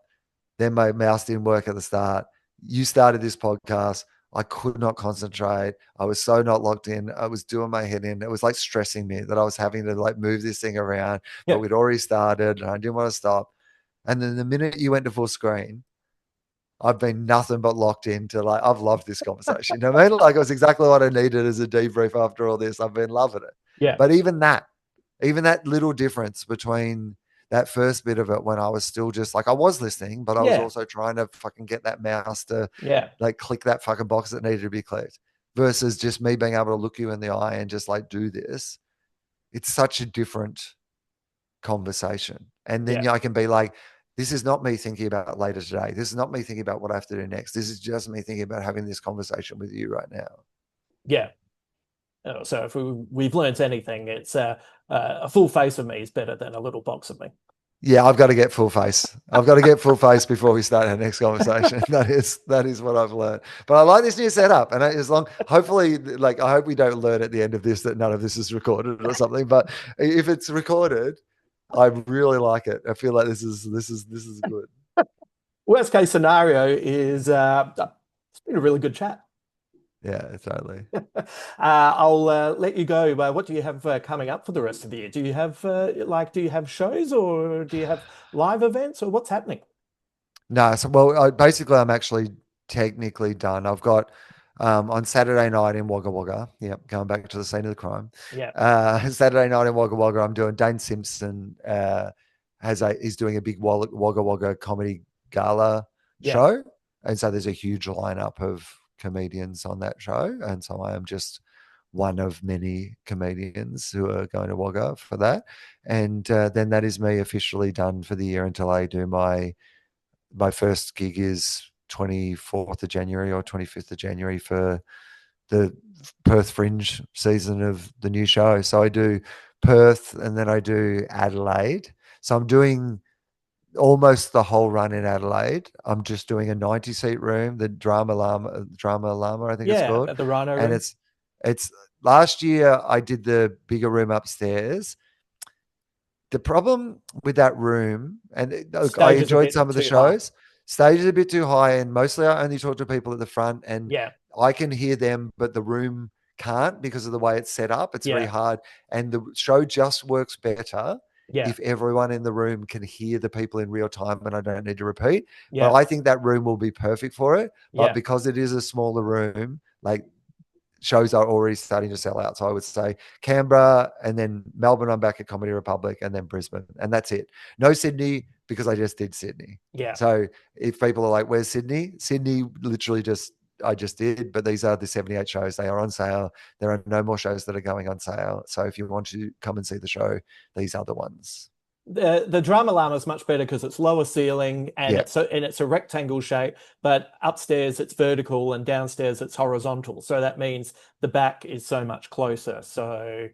Then my mouse didn't work at the start. You started this podcast. I could not concentrate. I was so not locked in. I was doing my head in. It was like stressing me that I was having to like move this thing around, but yeah, we'd already started and I didn't want to stop. And then the minute you went to full screen, I've been nothing but locked into, like, I've loved this conversation. I mean, like, it was exactly what I needed as a debrief after all this. I've been loving it. yeah, But even that, Even that little difference between that first bit of it when I was still just like, I was listening, but I was Yeah, also trying to fucking get that mouse to yeah, like click that fucking box that needed to be clicked versus just me being able to look you in the eye and just like do this. It's such a different conversation. And yeah, then I can be like, this is not me thinking about later today. This is not me thinking about what I have to do next. This is just me thinking about having this conversation with you right now. yeah. So if we've learned anything, it's a full face of me is better than a little box of me. Yeah, I've got to get full face. I've got to get full face before we start our next conversation. That is what I've learned. But I like this new setup, and as long, hopefully, like I hope we don't learn at the end of this that none of this is recorded or something. But if it's recorded, I really like it. I feel like this is good. Worst case scenario is it's been a really good chat. Yeah, totally. I'll let you go. What do you have coming up for the rest of the year? Do you have do you have shows or do you have live events or what's happening? No, so well, basically, I'm actually technically done. I've got on Saturday night in Wagga Wagga. Yep, going back to the scene of the crime. Yeah, Saturday night in Wagga Wagga, I'm doing Dane Simpson. He's doing a big Wagga Wagga comedy gala yeah, show, and so there's a huge lineup of comedians on that show, and so I am just one of many comedians who are going to Wagga for that, and then that is me officially done for the year until I do my first gig is 24th of January or 25th of January for the Perth Fringe season of the new show. So I do Perth and then I do Adelaide. So I'm doing almost the whole run in Adelaide. I'm just doing a 90 seat room, the Drama Llama, I think it's yeah. called. At the Rhino And Room. it's last year I did the bigger room upstairs. The problem with that room, and look, I Stage is a enjoyed bit some of the too high. shows. Stage is a bit too high, and mostly I only talk to people at the front, and Yeah, I can hear them, but the room can't because of the way it's set up. It's very yeah, hard, and the show just works better yeah, if everyone in the room can hear the people in real time, and I don't need to repeat. But yeah, I think that room will be perfect for it. But yeah, because it is a smaller room, like shows are already starting to sell out. So I would say Canberra and then Melbourne, I'm back at Comedy Republic, and then Brisbane. And that's it. No Sydney because I just did Sydney. yeah. So if people are like, where's Sydney? Sydney literally I just did, but these are the 78 shows. They are on sale. There are no more shows that are going on sale. So if you want to come and see the show, these are the ones. The drama llama is much better because it's lower ceiling and Yeah. it's a rectangle shape, but upstairs it's vertical and downstairs it's horizontal. So that means the back is so much closer. So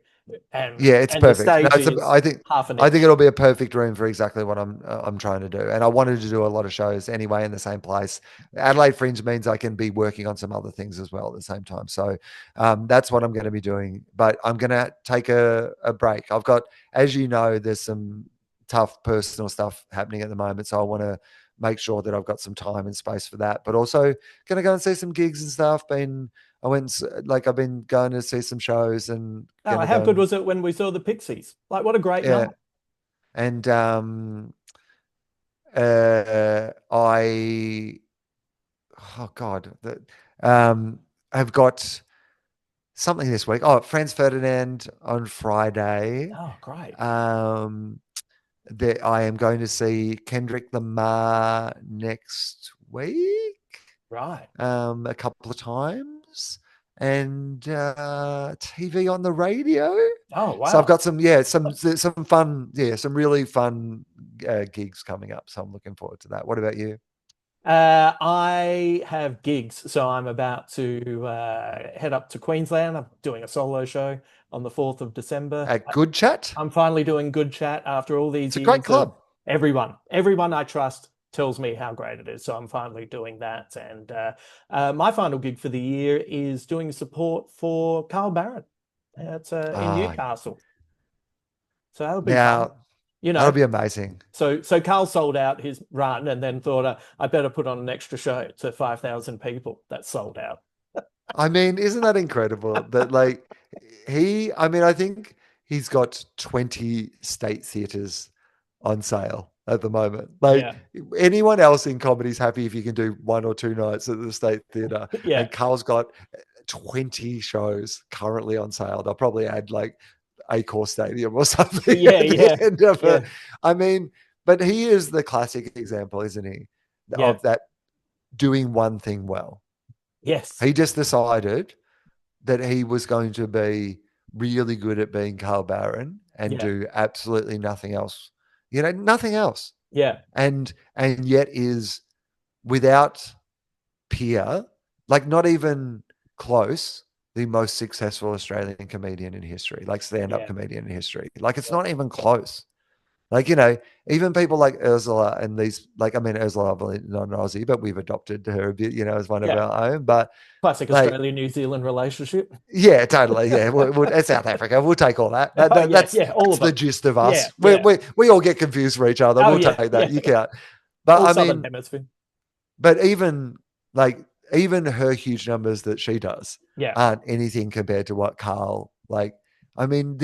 Yeah, it's and the perfect. No, stage is half an I think inch. it'll be a perfect room for exactly what I'm trying to do. And I wanted to do a lot of shows anyway in the same place. Adelaide Fringe means I can be working on some other things as well at the same time. So that's what I'm going to be doing. But I'm going to take a break. I've got, as you know, there's some tough personal stuff happening at the moment. So I want to make sure that I've got some time and space for that. But also going to go and see some gigs and stuff. I've been going to see some shows and Oh, gonna how go good and was it when we saw the Pixies? Like, what a great yeah. night. And I oh God, I've got something this week. Oh, Franz Ferdinand on Friday. Oh, great. Um that I am going to see Kendrick Lamar next week. Right. A couple of times, and TV on the radio. Oh, So I've wow. got some fun, some really fun gigs coming up. So I'm looking forward to that. What about you? I have gigs, so I'm about to head up to Queensland. I'm doing a solo show on the 4th of December. At Good Chat. I'm finally doing good chat after all these It's a great years of club. everyone I trust tells me how great it is. So I'm finally doing that. And my final gig for the year is doing support for Carl Barron. It's in Ah, Newcastle. So that'll be fun. now You that'll know, be amazing. so Carl sold out his run and then thought I better put on an extra show to 5,000 people. That sold out. I mean, isn't that incredible that I think he's got 20 state theaters on sale at the moment. Like Yeah, anyone else in comedy is happy if you can do one or two nights at the state theater. yeah, And Carl's got 20 shows currently on sale. They'll probably add like Accor Stadium or something Yeah, at the yeah, end of it. yeah, I mean, but he is the classic example, isn't he, yeah, of that doing one thing well. yes, He just decided that he was going to be really good at being Carl Barron and yeah, do absolutely nothing else. Nothing else. yeah, And yet is without peer, like not even close, the most successful Australian comedian in history, like stand-up yeah, comedian in history. Like it's yeah, not even close. Like, even people like Ursula and these, like, I mean, Ursula, not an Aussie, but we've adopted her a bit, as one of yeah. our own. But Classic like, Australia-New Zealand relationship. yeah, totally. Yeah, it's South Africa. We'll take all that. Oh yeah, That's yeah, all of the it. gist of Yeah, us. yeah. We all get confused for each other. Oh We'll yeah, take that. yeah. You can't. But All I Southern mean, Hemisphere. but even her huge numbers that she does Yeah. aren't anything compared to what Carl, like. I mean,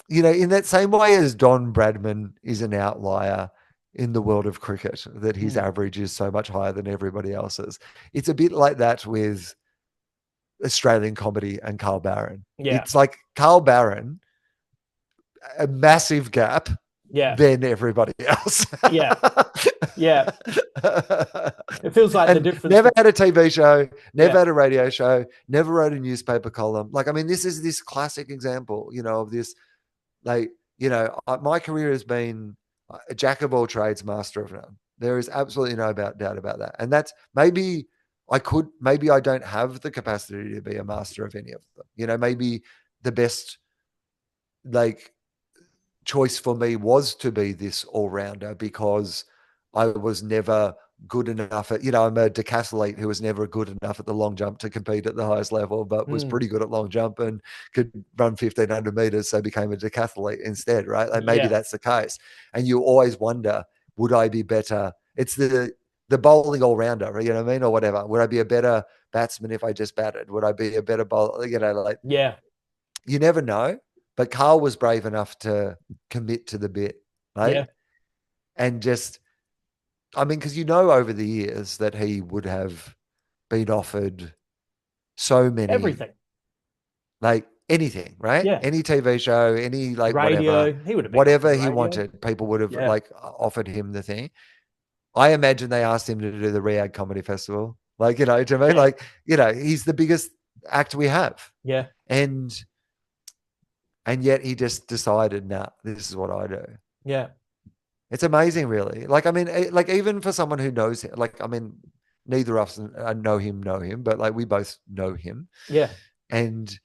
in that same way as Don Bradman is an outlier in the world of cricket, that his Mm. average is so much higher than everybody else's. It's a bit like that with Australian comedy and Carl Barron. Yeah, It's like Carl Barron, a massive gap, yeah, than everybody else. yeah, yeah. It feels like the And difference never between, had a TV show, never yeah. had a radio show, never wrote a newspaper column. Like, I mean, this is this classic example, of this. Like, my career has been a jack of all trades, master of none. There is absolutely no doubt about that. And that's maybe I don't have the capacity to be a master of any of them. Maybe the best, like, choice for me was to be this all-rounder because I was never good enough at, I'm a decathlete who was never good enough at the long jump to compete at the highest level, but was Mm. pretty good at long jump and could run 1500 meters. So became a decathlete instead, right? Like maybe Yeah, that's the case. And you always wonder, would I be better? It's the bowling all-rounder, you know what I mean? Or whatever. Would I be a better batsman if I just batted? Would I be a better bowler? Like, yeah, you never know. But Carl was brave enough to commit to the bit, right? yeah. And just, I mean, because over the years that he would have been offered so many, Everything. like anything, right? Yeah. Any TV show, any like Radio. He would have been offered whatever he radio. wanted, people would have Yeah. like offered him the thing. I imagine they asked him to do the Riyadh Comedy Festival. Like, do you know what I mean? Yeah. Like, he's the biggest act we have. Yeah. And yet he just decided, nah, this is what I do. Yeah. It's amazing, really. Like, I mean, like even for someone who knows him, like, I mean, neither of us know him, but like we both know him Yeah. and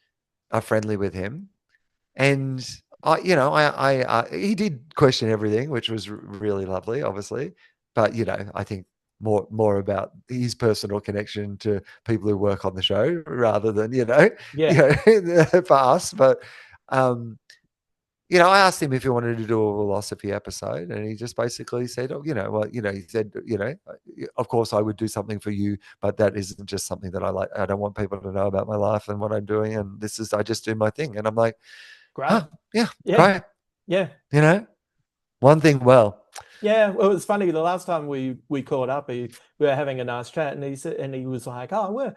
are friendly with him. And he did question everything, which was really lovely, obviously. But I think more about his personal connection to people who work on the show rather than Yeah. for us. But I asked him if he wanted to do a philosophy episode, and he just basically said, "Oh, he said, of course I would do something for you, but that isn't just something that I like. I don't want people to know about my life and what I'm doing, and I just do my thing." And I'm like, Great. "Huh, yeah, Yeah. great, Yeah. one thing well." Yeah. Well, it was funny. The last time we caught up, we were having a nice chat, and he was like, "Oh,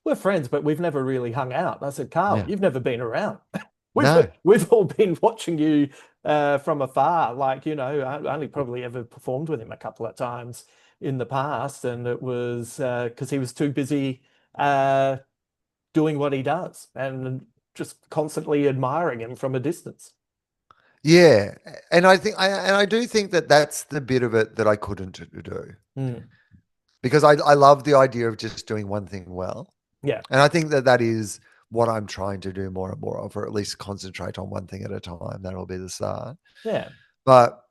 we're friends, but we've never really hung out." And I said, "Carl, Yeah, you've never been around. We've no, we've all been watching you from afar. Like, I only probably ever performed with him a couple of times in the past, and it was because he was too busy uh, doing what he does and just constantly admiring him from a distance." yeah, and I do think that that's the bit of it that I couldn't do Mm. because I love the idea of just doing one thing well. Yeah. And I think that is what I'm trying to do more and more of, or at least concentrate on one thing at a time. That'll be the start. Yeah. But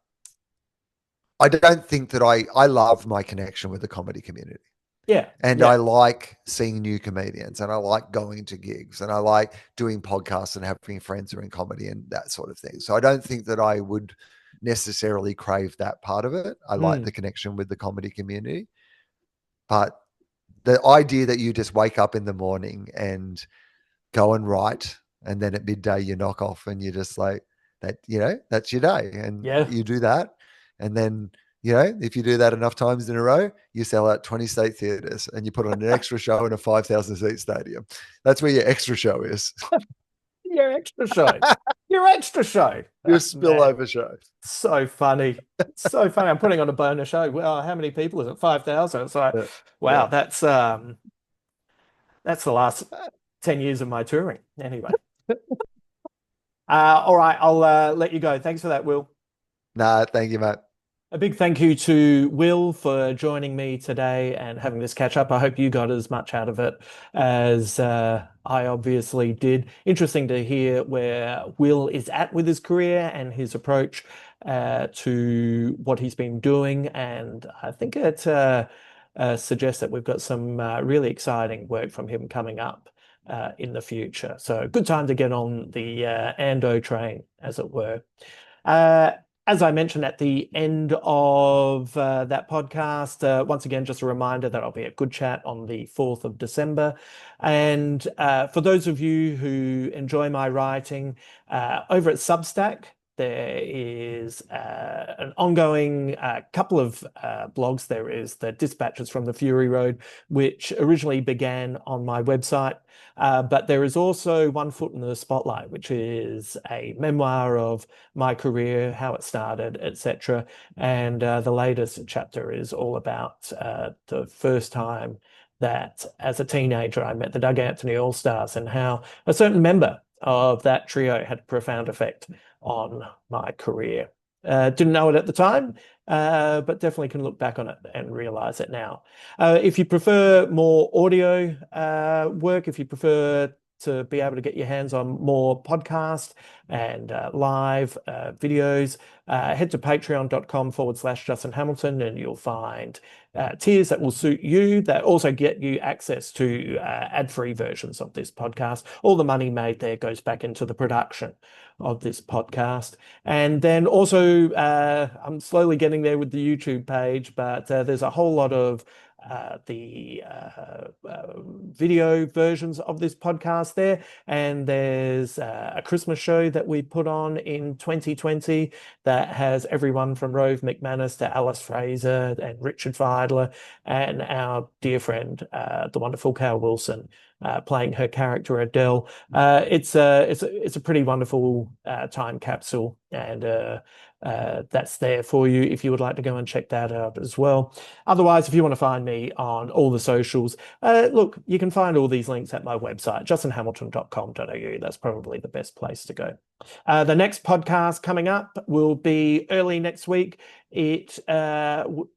I don't think that I love my connection with the comedy community. Yeah. And Yeah. I like seeing new comedians and I like going to gigs and I like doing podcasts and having friends who are in comedy and that sort of thing. So I don't think that I would necessarily crave that part of it. I like Mm. the connection with the comedy community. But the idea that you just wake up in the morning and go and write, and then at midday you knock off and you're just like that, that's your day. And Yeah. you do that. And then, if you do that enough times in a row, you sell out 20 state theaters and you put on an extra show in a 5,000 seat stadium. That's where your extra show is. Your extra show. Your extra show. Your Oh, man, spillover show. so funny. So funny. I'm putting on a bonus show. Well, how many people is it? 5,000. It's like, Yeah. wow, Yeah. that's the last 10 years of my touring. Anyway. All right, I'll let you go. Thanks for that, Will. Nah, thank you, mate. A big thank you to Will for joining me today and having this catch up. I hope you got as much out of it as I obviously did. Interesting to hear where Will is at with his career and his approach to what he's been doing. And I think it suggests that we've got some really exciting work from him coming up in the future. So good time to get on the Ando train, as it were. Uh, as I mentioned at the end of that podcast, once again, just a reminder that I'll be at Good Chat on the 4th of December. And for those of you who enjoy my writing, over at Substack, there is an ongoing couple of blogs. There is the Dispatches from the Fury Road, which originally began on my website. But there is also One Foot in the Spotlight, which is a memoir of my career, how it started, etc. And the latest chapter is all about the first time that, as a teenager, I met the Doug Anthony All-Stars and how a certain member of that trio had a profound effect on my career. Didn't know it at the time, but definitely can look back on it and realize it now. If you prefer more audio work, if you prefer to be able to get your hands on more podcast and live videos, head to patreon.com/Justin Hamilton and you'll find tiers that will suit you, that also get you access to ad-free versions of this podcast. All the money made there goes back into the production of this podcast. And then also, I'm slowly getting there with the YouTube page, but there's a whole lot of the video versions of this podcast there. And there's a Christmas show that we put on in 2020 that has everyone from Rove McManus to Alice Fraser and Richard Fidler and our dear friend, the wonderful Cal Wilson, playing her character Adele. It's a pretty wonderful time capsule, and that's there for you if you would like to go and check that out as well. Otherwise, if you want to find me on all the socials, look, you can find all these links at my website, justinhamilton.com.au. That's probably the best place to go. The next podcast coming up will be early next week. It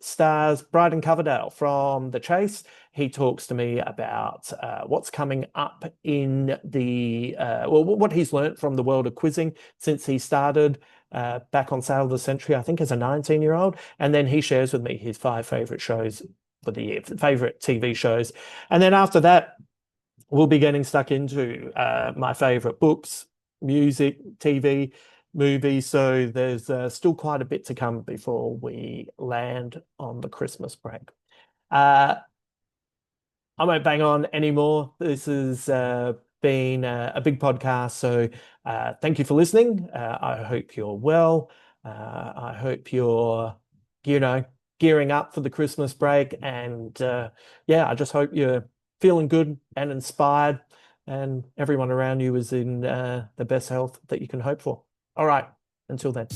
stars Bryden Coverdale from The Chase. He talks to me about what's coming up in the, what he's learned from the world of quizzing since he started back on Sale of the Century, I think, as a 19-year-old. And then he shares with me his 5 favorite shows for the year, favorite TV shows. And then after that, we'll be getting stuck into my favorite books, music, TV, movies. So there's still quite a bit to come before we land on the Christmas break. I won't bang on anymore. This has been a big podcast. So thank you for listening. I hope you're well. I hope you're, gearing up for the Christmas break. And yeah, I just hope you're feeling good and inspired and everyone around you is in the best health that you can hope for. All right. Until then.